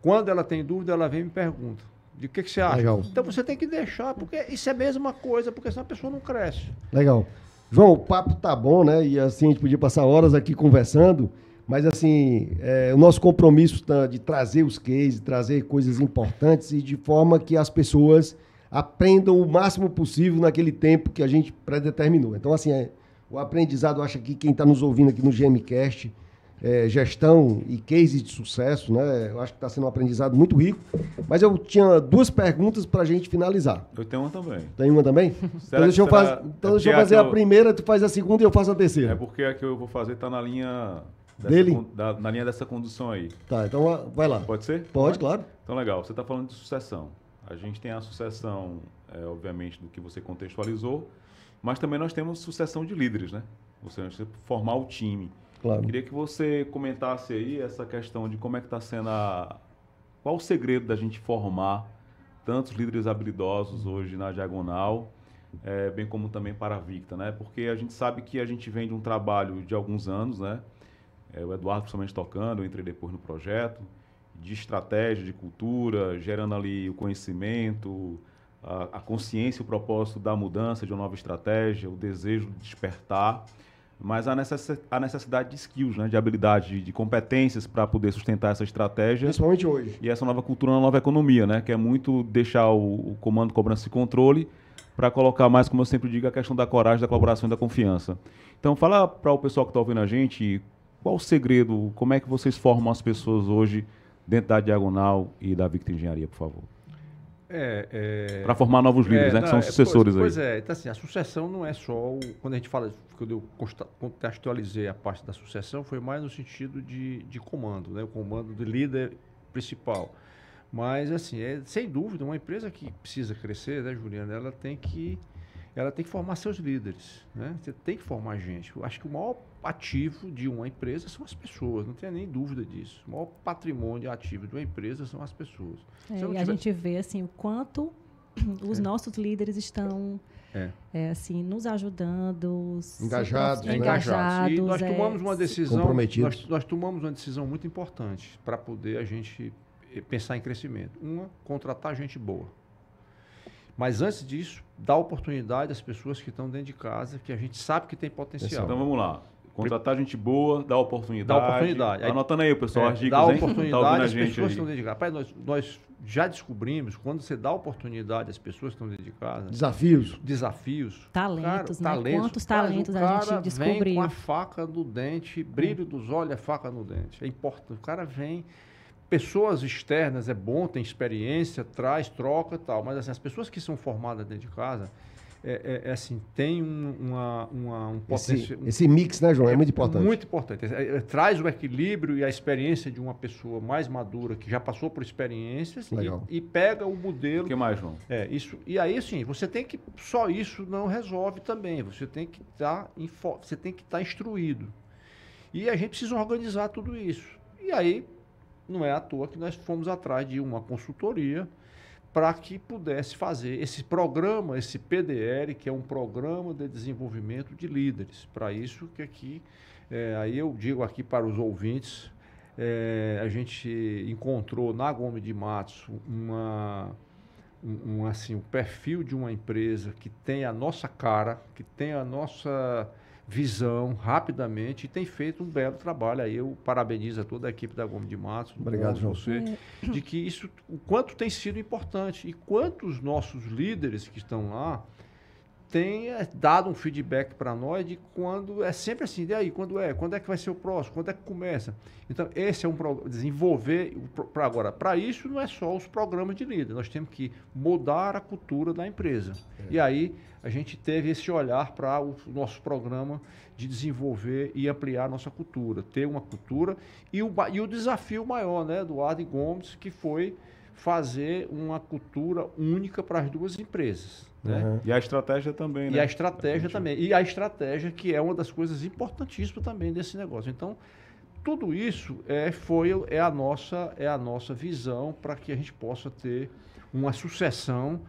Quando ela tem dúvida, ela vem e me pergunta. De o que você acha? Legal. Então você tem que deixar, porque isso é a mesma coisa, porque senão a pessoa não cresce. Legal. João, o papo tá bom, né? E assim, a gente podia passar horas aqui conversando, mas assim, o nosso compromisso de trazer os cases, trazer coisas importantes e de forma que as pessoas aprendam o máximo possível naquele tempo que a gente predeterminou. Então, assim, o aprendizado, eu acho que quem está nos ouvindo aqui no GMcast, gestão e cases de sucesso, né? Eu acho que está sendo um aprendizado muito rico. Mas eu tinha duas perguntas para a gente finalizar. Eu tenho uma também. Tem uma também? Então deixa eu fazer a primeira, tu faz a segunda e eu faço a terceira. É porque a que eu vou fazer está na linha dele? Na linha dessa condução aí. Tá, então vai lá. Pode ser? Pode, claro. Então, legal. Você está falando de sucessão. A gente tem a sucessão, obviamente, do que você contextualizou, mas também nós temos sucessão de líderes, né? Você formar o time. Claro. Queria que você comentasse aí essa questão de como é que está sendo qual o segredo da gente formar tantos líderes habilidosos hoje na Diagonal, bem como também para a Victa, né? Porque a gente sabe que a gente vem de um trabalho de alguns anos, né? O Eduardo principalmente tocando, eu entrei depois no projeto, de estratégia, de cultura, gerando ali o conhecimento, a consciência, o propósito da mudança, de uma nova estratégia, o desejo de despertar, mas a necessidade de skills, né, de habilidade, de competências para poder sustentar essa estratégia. Principalmente hoje. E essa nova cultura na nova economia, né, que é muito deixar o comando, cobrança e controle para colocar mais, como eu sempre digo, a questão da coragem, da colaboração e da confiança. Então, fala para o pessoal que está ouvindo a gente, qual o segredo, como é que vocês formam as pessoas hoje dentro da Diagonal e da Victa Engenharia, por favor? Para formar novos líderes, né? Que são os sucessores aí. Pois é, então assim, a sucessão não é só... Quando a gente fala, quando eu contextualizei a parte da sucessão, foi mais no sentido de comando, né? O comando do líder principal. Mas, assim, sem dúvida, uma empresa que precisa crescer, né, Juliana, ela tem que formar seus líderes, né? Você tem que formar gente. Eu acho que o maior ativo de uma empresa são as pessoas, não tenha nem dúvida disso. O maior patrimônio ativo de uma empresa são as pessoas. A gente vê assim, o quanto os nossos líderes estão assim, nos ajudando, engajados. E nós tomamos uma decisão, comprometidos. nós tomamos uma decisão muito importante para poder a gente pensar em crescimento. Contratar gente boa. Mas antes disso, dar oportunidade às pessoas que estão dentro de casa, que a gente sabe que tem potencial. Então vamos lá. Contratar gente boa, dar oportunidade. Dá oportunidade. Anotando aí, pessoal, as dicas, dá hein? oportunidade, Tá ouvindo a as gente pessoas aí. estão dedicadas. Rapaz, nós já descobrimos, quando você dá oportunidade às pessoas que estão dedicadas, desafios, Talentos, cara, né? Quantos talentos o a cara gente vem descobriu. com a faca no dente, brilho dos olhos, a faca no dente. É importante. O cara vem... Pessoas externas é bom, tem experiência, traz, troca e tal, mas assim, as pessoas que são formadas dentro de casa, assim, tem um potencial... Esse mix, né, João? É muito importante. Muito importante. Traz o equilíbrio e a experiência de uma pessoa mais madura, que já passou por experiências, e pega o modelo... O que mais, João? Isso. E aí, assim, você tem que... Só isso não resolve também. Você tem que estar instruído. E a gente precisa organizar tudo isso. E aí... Não é à toa que nós fomos atrás de uma consultoria para que pudesse fazer esse programa, esse PDL, que é um programa de desenvolvimento de líderes. Para isso que aqui, aí eu digo aqui para os ouvintes, a gente encontrou na Gomes de Matos assim, o perfil de uma empresa que tem a nossa cara, que tem a nossa... visão rapidamente e tem feito um belo trabalho. Aí eu parabenizo a toda a equipe da Gomes de Matos, obrigado, João, você, de que isso, o quanto tem sido importante e quantos nossos líderes que estão lá têm dado um feedback para nós de quando é sempre assim, e aí, quando é que vai ser o próximo, quando é que começa. Então esse é um desenvolver para agora. Para isso não é só os programas de líder, nós temos que mudar a cultura da empresa. E aí a gente teve esse olhar para o nosso programa de desenvolver e ampliar a nossa cultura, ter uma cultura e o desafio maior, né, do Adi Gomes, que foi fazer uma cultura única para as duas empresas. Né? E a estratégia também, né? E a estratégia também. E a estratégia, que é uma das coisas importantíssimas também desse negócio. Então, tudo isso é a nossa visão para que a gente possa ter uma sucessão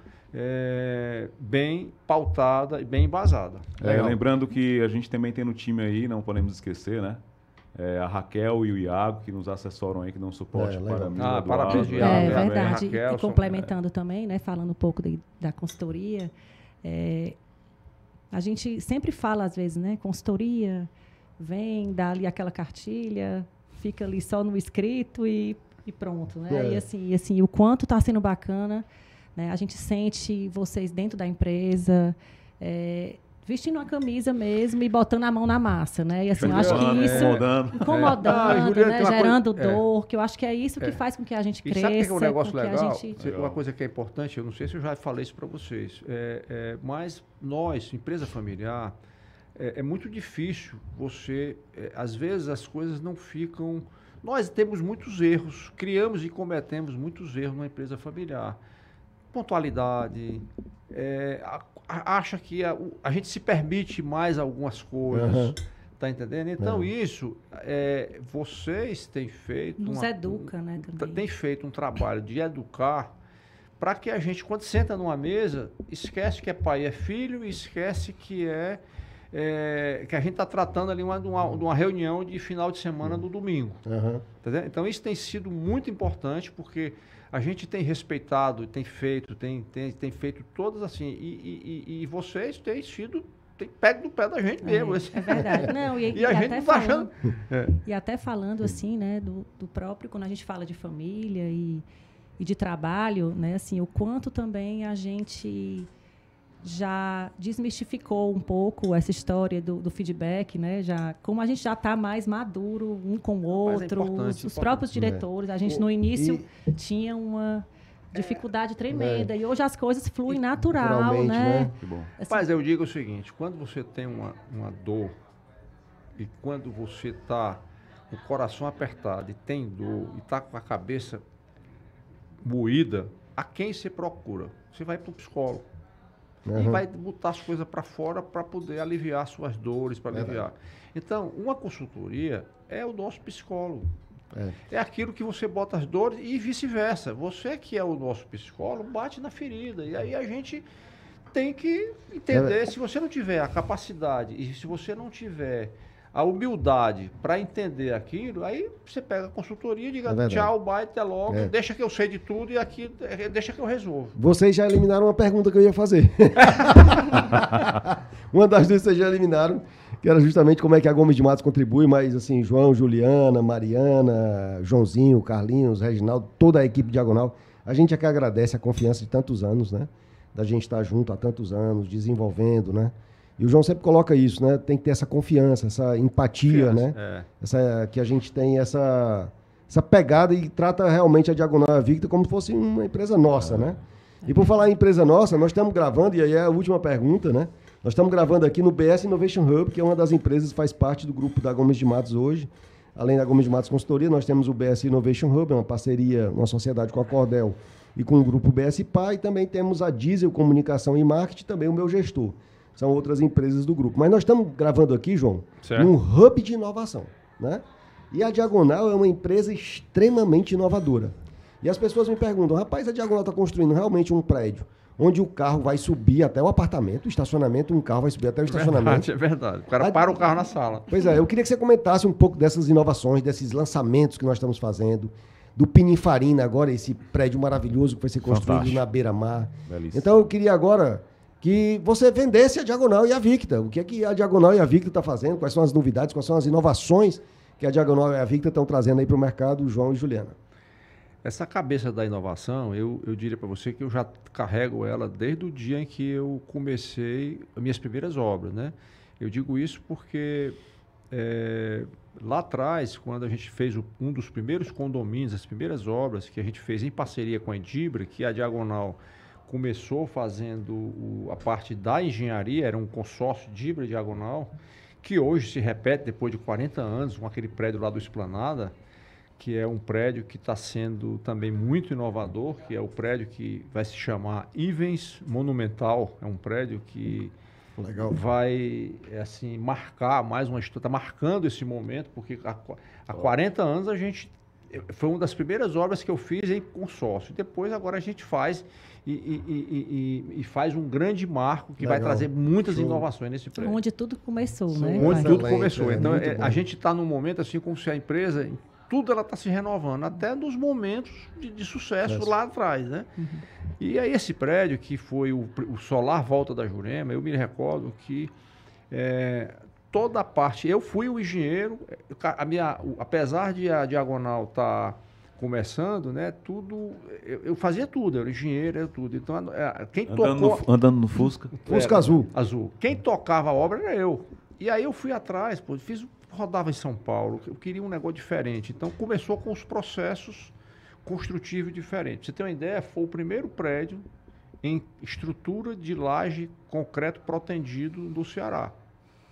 bem pautada e bem embasada. Lembrando que a gente também tem no time aí, não podemos esquecer, né? A Raquel e o Iago, que nos assessoram aí, que dão suporte para mim. Parabéns, Iago. Iago. Verdade. Raquel, e complementando também, né, falando um pouco da consultoria, a gente sempre fala, às vezes, né, consultoria, vem, dá ali aquela cartilha, fica ali só no escrito e pronto. Né? E assim, o quanto está sendo bacana, né? A gente sente vocês dentro da empresa, vestindo uma camisa mesmo e botando a mão na massa, né? E assim, eu acho que isso... Incomodando, né? Gerando dor, que eu acho que é isso que faz com que a gente cresça. E sabe o que é um negócio legal? Legal? Uma coisa que é importante, eu não sei se eu já falei isso para vocês, mas nós, empresa familiar, é muito difícil você... às vezes as coisas não ficam... Nós temos muitos erros, criamos e cometemos muitos erros na empresa familiar. Pontualidade, acha que a gente se permite mais algumas coisas, tá entendendo? Então isso, vocês têm feito... Nos educa, né? Também. Tem feito um trabalho de educar para que a gente, quando senta numa mesa, esquece que é pai e é filho e esquece que que a gente está tratando ali de uma reunião de final de semana do domingo. Tá, então isso tem sido muito importante porque a gente tem respeitado, tem feito todas assim, e vocês têm pego no pé da gente mesmo. É verdade. Não, e a gente não está achando... E até falando assim, né, do próprio, quando a gente fala de família e de trabalho, né, assim, o quanto também a gente já desmistificou um pouco essa história do feedback, né? Como a gente já está mais maduro um com o outro, os próprios diretores, a gente no início tinha uma dificuldade tremenda e hoje as coisas fluem natural, né? Que bom. Assim, mas eu digo o seguinte, quando você tem uma dor e quando você está com o coração apertado e tem dor e está com a cabeça moída, a quem você procura? Você vai para o psicólogo. E vai botar as coisas para fora para poder aliviar suas dores, para aliviar. Então, uma consultoria é o nosso psicólogo. É aquilo que você bota as dores e vice-versa. Você que é o nosso psicólogo, bate na ferida. E aí a gente tem que entender, se você não tiver a capacidade e se você não tiver a humildade para entender aquilo, aí você pega a consultoria e diga tchau, bye, até logo, deixa que eu sei de tudo e aqui deixa que eu resolvo. Vocês já eliminaram uma pergunta que eu ia fazer. Uma das duas vocês já eliminaram, que era justamente como é que a Gomes de Matos contribui, mas assim, João, Juliana, Mariana, Joãozinho, Carlinhos, Reginaldo, toda a equipe Diagonal, a gente é que agradece a confiança de tantos anos, né? Da gente estar junto há tantos anos, desenvolvendo, né? E o João sempre coloca isso, né? Tem que ter essa confiança, essa empatia, né? Que a gente tem essa pegada e trata realmente a Diagonal Victa como se fosse uma empresa nossa, né? E por falar em empresa nossa, nós estamos gravando, e aí é a última pergunta, né? Nós estamos gravando aqui no BS Innovation Hub, que é uma das empresas que faz parte do grupo da Gomes de Matos hoje. Além da Gomes de Matos Consultoria, nós temos o BS Innovation Hub, uma parceria, uma sociedade com a Cordel e com o grupo BS PA, e também temos a Diesel Comunicação e Marketing, também o meu gestor. São outras empresas do grupo. Mas nós estamos gravando aqui, João, num hub de inovação, né? E a Diagonal é uma empresa extremamente inovadora. E as pessoas me perguntam, rapaz, a Diagonal está construindo realmente um prédio onde o carro vai subir até o apartamento, o estacionamento, um carro vai subir até o estacionamento. É verdade. O cara para o carro na sala. Pois é, eu queria que você comentasse um pouco dessas inovações, desses lançamentos que nós estamos fazendo, do Pininfarina agora, esse prédio maravilhoso que vai ser construído na beira-mar. Então eu queria agora que você vendesse a Diagonal e a Victa. O que é que a Diagonal e a Victa estão fazendo? Quais são as novidades? Quais são as inovações que a Diagonal e a Victa estão trazendo aí para o mercado, João e Juliana? Essa cabeça da inovação, eu diria para você que eu já carrego ela desde o dia em que eu comecei as minhas primeiras obras, né? Eu digo isso porque lá atrás, quando a gente fez um dos primeiros condomínios, as primeiras obras que a gente fez em parceria com a Endibra, que a Diagonal começou fazendo a parte da engenharia, era um consórcio Dibra Diagonal, que hoje se repete depois de 40 anos, com aquele prédio lá do Esplanada, que é um prédio que está sendo também muito inovador, que é o prédio que vai se chamar Ivens Monumental, é um prédio que vai assim, marcar mais uma história, está marcando esse momento, porque há 40 anos a gente... Foi uma das primeiras obras que eu fiz em consórcio. Depois, agora a gente faz e faz um grande marco que vai trazer muitas inovações nesse prédio. Onde tudo começou, né? Onde tudo começou. Então, a gente está num momento assim como se a empresa, tudo ela está se renovando, até nos momentos de sucesso lá atrás, né? Uhum. E aí esse prédio, que foi o Solar Volta da Jurema, eu me recordo que... toda a parte, eu fui o engenheiro, apesar de a Diagonal estar começando, né, tudo, eu fazia tudo, eu era engenheiro, era tudo. Então, quem andando no Fusca? Fusca azul. Quem tocava a obra era eu. E aí eu fui atrás, rodava em São Paulo, eu queria um negócio diferente. Então, começou com os processos construtivos diferentes. Pra você ter uma ideia, foi o primeiro prédio em estrutura de laje concreto protendido do Ceará.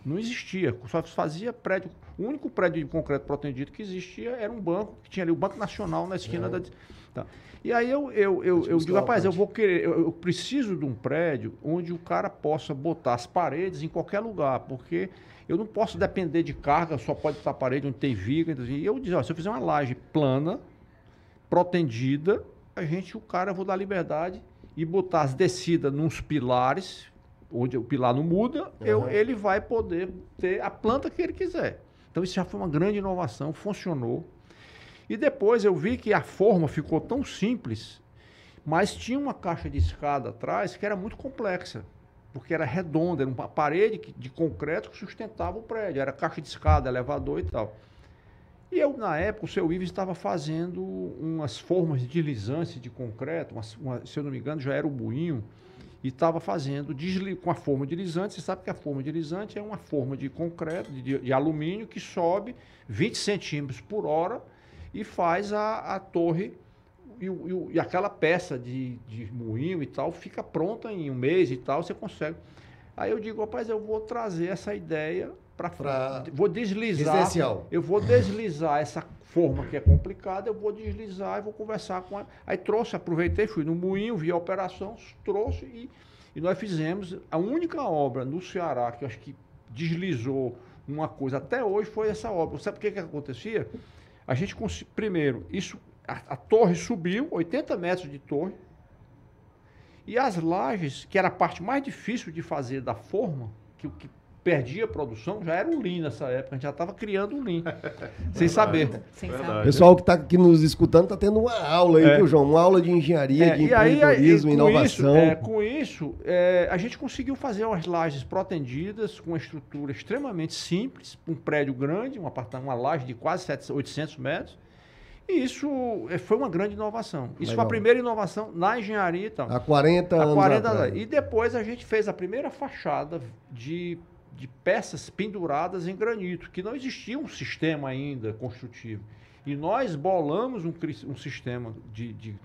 Não existia, só fazia prédio. O único prédio de concreto protendido que existia era um banco, que tinha ali o Banco Nacional na esquina da... Tá. E aí eu digo, rapaz, eu preciso de um prédio onde o cara possa botar as paredes em qualquer lugar, porque eu não posso depender de carga, só pode estar a parede onde tem viga. E eu disse, se eu fizer uma laje plana, protendida, eu vou dar liberdade e botar as descidas nos pilares, onde o pilar não muda, ele vai poder ter a planta que ele quiser. Então isso já foi uma grande inovação, funcionou. E depois eu vi que a forma ficou tão simples, mas tinha uma caixa de escada atrás que era muito complexa, porque era redonda, era uma parede de concreto que sustentava o prédio, era caixa de escada, elevador e tal. E eu, na época, o seu Ives estava fazendo umas formas de deslizante de concreto, se eu não me engano, já era o Buinho, e estava fazendo com a forma de deslizante. Você sabe que a forma de deslizante é uma forma de concreto, de alumínio, que sobe 20 centímetros por hora e faz a torre, e aquela peça de moinho e tal fica pronta em um mês e tal, você consegue. Aí eu digo, rapaz, eu vou trazer essa ideia vou deslizar. Residencial. Eu vou deslizar essa forma que é complicada, eu vou deslizar e vou conversar com ela. Aí aproveitei, fui no moinho, vi a operação, trouxe e nós fizemos a única obra no Ceará que eu acho que deslizou uma coisa até hoje foi essa obra. Sabe o que acontecia? A gente primeiro, a torre subiu, 80 metros de torre, e as lajes, que era a parte mais difícil de fazer da forma, que perdia a produção, já era o Lean nessa época, a gente já estava criando o Lean, sem saber. Sem Verdade. saber. O pessoal que está aqui nos escutando está tendo uma aula aí, viu, João? Uma aula de engenharia, de empreendedorismo, inovação. Com isso, a gente conseguiu fazer umas lajes protendidas com uma estrutura extremamente simples, um prédio grande, uma laje de quase 800 metros, e isso foi uma grande inovação. Isso foi a primeira inovação na engenharia. Então, Há 40 anos atrás. E depois a gente fez a primeira fachada de peças penduradas em granito, que não existia um sistema ainda construtivo. E nós bolamos um sistema de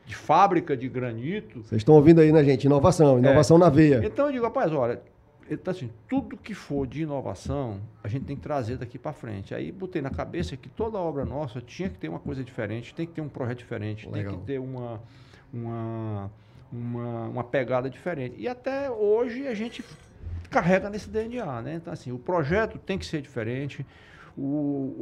fábrica de granito. Vocês estão ouvindo aí, né, gente? Inovação na veia. Então eu digo, rapaz, olha, então, assim, tudo que for de inovação, a gente tem que trazer daqui para frente. Aí botei na cabeça que toda obra nossa tinha que ter uma coisa diferente, tem que ter um projeto diferente, Legal. tem que ter uma pegada diferente. E até hoje a gente carrega nesse DNA, né? Então, assim, o projeto tem que ser diferente,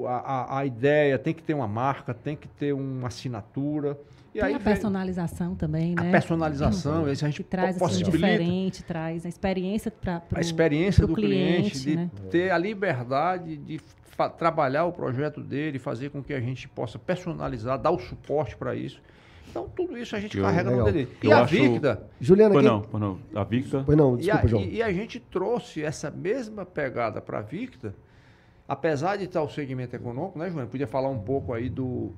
a ideia tem que ter uma marca, tem que ter uma assinatura. E Tem aí a personalização também, né? A personalização, a gente que traz assim, possibilita diferente, traz a experiência para a experiência do cliente, de né? ter a liberdade de trabalhar o projeto dele, fazer com que a gente possa personalizar, dar o suporte para isso. Então, tudo isso a gente carrega no dele. E a Victa... Juliana, não. A Victa... Pois não, desculpa, João. E a gente trouxe essa mesma pegada para a Victa, apesar de estar o segmento econômico, né, João? Podia falar um pouco aí dos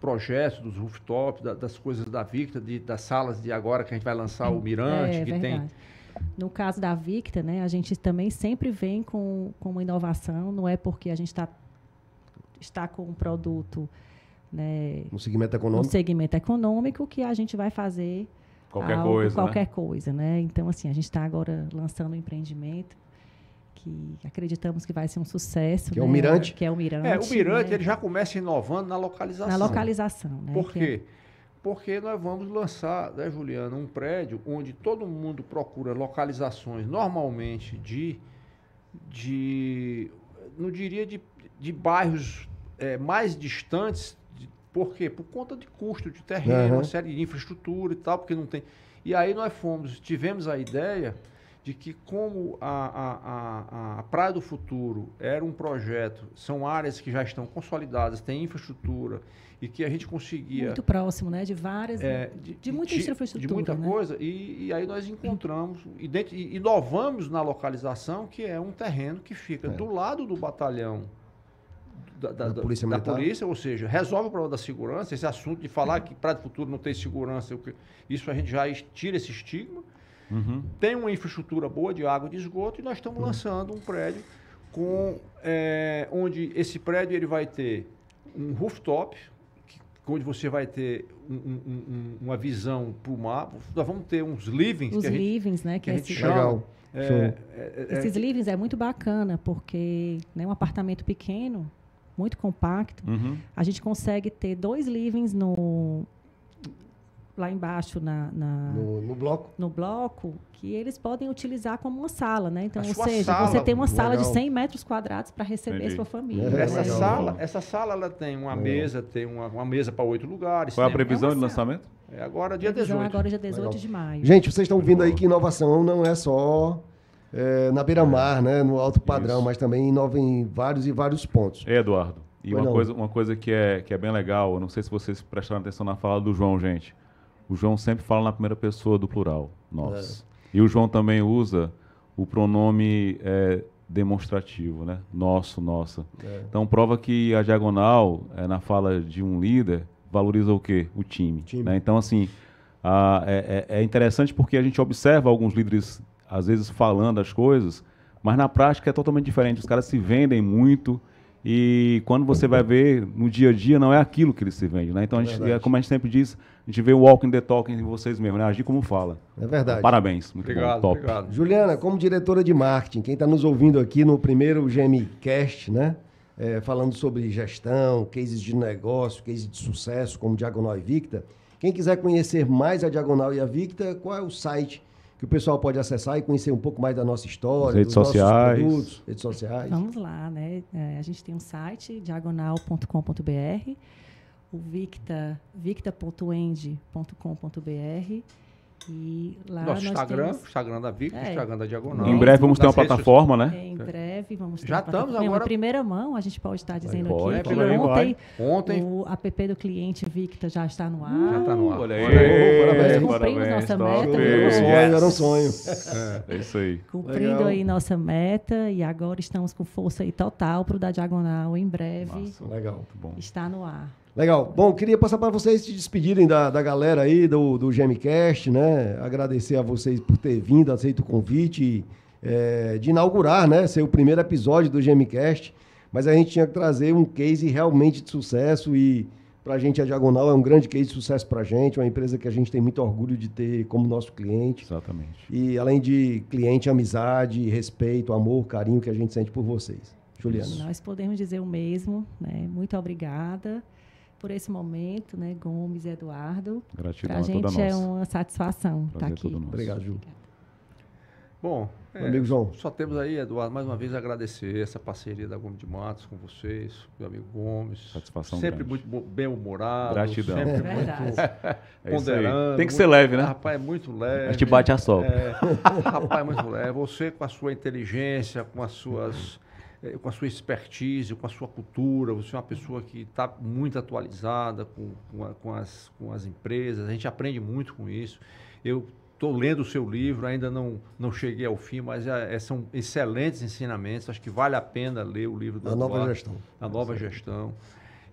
projetos, dos rooftops, das coisas da Victa, das salas de agora que a gente vai lançar o Mirante, que verdade. tem... No caso da Victa, né, a gente também sempre vem com uma inovação, não é porque a gente está com um produto, né, no segmento econômico que a gente vai fazer qualquer coisa, né? Então, assim, a gente está agora lançando um empreendimento que acreditamos que vai ser um sucesso. Que é o Mirante. Que é o Mirante. O Mirante, né? ele já começa inovando na localização. Na localização, né? Por quê? Porque nós vamos lançar, né, Juliana, um prédio onde todo mundo procura localizações normalmente não diria de bairros mais distantes. Por quê? Por conta de custo de terreno, uma série de infraestrutura e tal, porque não tem... E aí nós tivemos a ideia de que como a Praia do Futuro era um projeto, são áreas que já estão consolidadas, tem infraestrutura, e que a gente conseguia... Muito próximo, né? De várias... de muita infraestrutura, de muita né? coisa, e aí nós encontramos, e inovamos na localização, que é um terreno que fica do lado do batalhão da polícia, ou seja, resolve o problema da segurança, esse assunto de falar que Praia do Futuro não tem segurança, isso a gente já tira esse estigma. Uhum. Tem uma infraestrutura boa de água e de esgoto, e nós estamos lançando um prédio onde esse prédio ele vai ter um rooftop, onde você vai ter uma visão para o mar. Nós vamos ter uns livings. Os livings, né? Que a gente chama. Legal. Esses livings é muito bacana, porque é um apartamento pequeno, muito compacto. Uhum. A gente consegue ter 2 livings lá embaixo no bloco, que eles podem utilizar como uma sala, né? Então, você tem uma sala de 100 metros quadrados para receber sua família. Essa sala ela tem uma mesa, uma mesa para 8 lugares. Qual é a previsão de lançamento? Agora dia 18. Agora dia 18 de maio. Gente, vocês estão vendo aí que inovação não é só na beira-mar, né, no alto padrão, mas também inova em vários pontos. Eduardo, e uma coisa que é bem legal, eu não sei se vocês prestaram atenção na fala do João, gente. O João sempre fala na primeira pessoa do plural, nós. E o João também usa o pronome demonstrativo, né? Nosso, nossa. Então, prova que a diagonal, na fala de um líder, valoriza o quê? O time. Né? Então, assim, é interessante porque a gente observa alguns líderes, às vezes, falando as coisas, mas na prática é totalmente diferente. Os caras se vendem muito e quando você vai ver no dia a dia, não é aquilo que eles se vendem. Né? Então, como a gente sempre diz, a gente vê o walking the talking em vocês mesmos, né? Agir como fala. É verdade. Parabéns. Muito obrigado, bom, top. Obrigado. Juliana, como diretora de marketing, quem está nos ouvindo aqui no primeiro GMcast, né? Falando sobre gestão, cases de negócio, cases de sucesso, como Diagonal e Victa. Quem quiser conhecer mais a Diagonal e a Victa, qual é o site que o pessoal pode acessar e conhecer um pouco mais da nossa história, redes dos sociais. nossos produtos, redes sociais? Vamos lá, né? A gente tem um site, diagonal.com.br, o victa.end.com.br, E lá Nosso nós Instagram, temos... Instagram da Victa, É. Instagram da Diagonal. Em breve vamos ter uma Nas redes plataforma, né? Em breve vamos ter Já uma estamos plataforma. Em agora- primeira mão, a gente pode estar dizendo Pode, aqui que fala aí, ontem, Ontem o app do cliente Victa já está no ar. já está no ar. Olha aí. Parabéns. Cumprimos nossa meta, top. viu? Era um sonho, era um sonho. É isso aí. Cumprindo Legal. aí nossa meta e agora estamos com força aí total para o da Diagonal em breve. Massa. Legal. Muito bom. Está no ar. Legal. Bom, queria passar para vocês se despedirem da galera aí do GMcast, né? Agradecer a vocês por ter vindo, aceito o convite de inaugurar, né? Ser o primeiro episódio do GMcast. Mas a gente tinha que trazer um case realmente de sucesso e para a gente a Diagonal é um grande case de sucesso para a gente, uma empresa que a gente tem muito orgulho de ter como nosso cliente. Exatamente. E além de cliente, amizade, respeito, amor, carinho que a gente sente por vocês. Juliana. Nós podemos dizer o mesmo, né? Muito obrigada por esse momento, né? Gomes e Eduardo. Gratidão Para a a toda gente é nossa. uma satisfação estar Prazer é aqui. todo nosso. Obrigado, Ju. Bom, Meu amigo João. só temos aí, Eduardo, mais uma vez agradecer essa parceria da Gomes de Matos com vocês, meu amigo Gomes. Satisfação sempre grande. muito bem-humorado. Gratidão. Sempre É verdade. muito É isso aí. ponderando. Tem que ser leve, né? Rapaz, é muito leve. A gente bate a sopa. Rapaz, muito leve. Você com a sua inteligência, com a sua expertise, com a sua cultura, você é uma pessoa que está muito atualizada com as empresas, a gente aprende muito com isso. Eu estou lendo o seu livro, ainda não cheguei ao fim, mas são excelentes ensinamentos, acho que vale a pena ler o livro do A nova Eduardo, gestão. A nova gestão.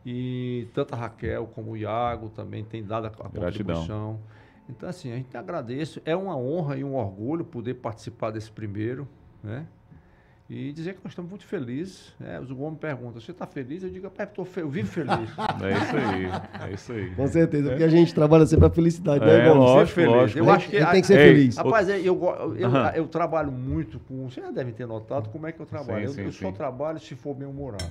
E tanto a Raquel como o Iago também têm dado a Gratidão. contribuição. Então, assim, a gente agradece, é uma honra e um orgulho poder participar desse primeiro, né? E dizer que nós estamos muito felizes. Né? Os homens perguntam, você está feliz? Eu digo, eu vivo feliz. É isso aí. É isso aí. Com certeza, porque a gente trabalha sempre a felicidade, É, né, Gomes? lógico, Ser feliz. lógico. Eu acho que A gente tem que ser Ei, feliz. Rapaz, eu trabalho muito com... Vocês já devem ter notado como é que eu trabalho. Sim, eu sim. só trabalho se for bem-humorado.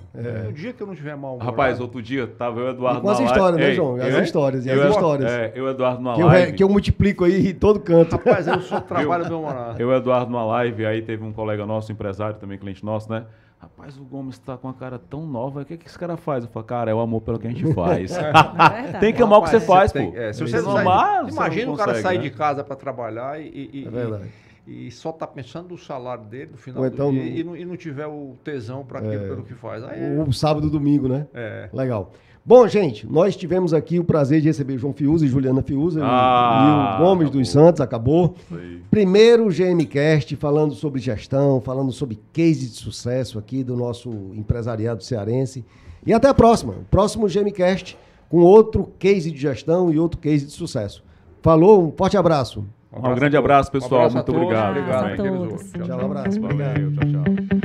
No dia que eu não tiver mal-humorado... Rapaz, outro dia tava eu e o Eduardo E com as na live. histórias, né, Ei, João? As eu- histórias, e eu- as histórias. eu e o Eduardo numa Que live. eu multiplico aí em todo canto. Rapaz, eu só trabalho bem-humorado. Eu e o Eduardo numa live, aí teve um colega nosso, empresário, também cliente nosso, né? Rapaz, o Gomes tá com a cara tão nova, o que esse cara faz? Eu falo, cara, é o amor pelo que a gente faz. É verdade. Tem que amar o que você faz, tem- pô. se você não não amar, você imagina não o cara consegue, sair né? de casa para trabalhar É verdade. e só tá pensando no salário dele no final Ou então do dia no- e não tiver o tesão para aquilo pelo que faz. Aí O sábado e domingo, né? é. Legal. Bom, gente, nós tivemos aqui o prazer de receber João Fiuza e Juliana Fiuza e o Gomes dos Santos, acabou. Isso aí. Primeiro GMcast falando sobre gestão, falando sobre case de sucesso aqui do nosso empresariado cearense. E até a próxima. O próximo GMcast com outro case de gestão e outro case de sucesso. Falou, um forte abraço. Um grande abraço, pessoal. Um abraço a Muito todos. obrigado. Obrigado também. a todos. Tchau, um abraço. Valeu, tchau, tchau.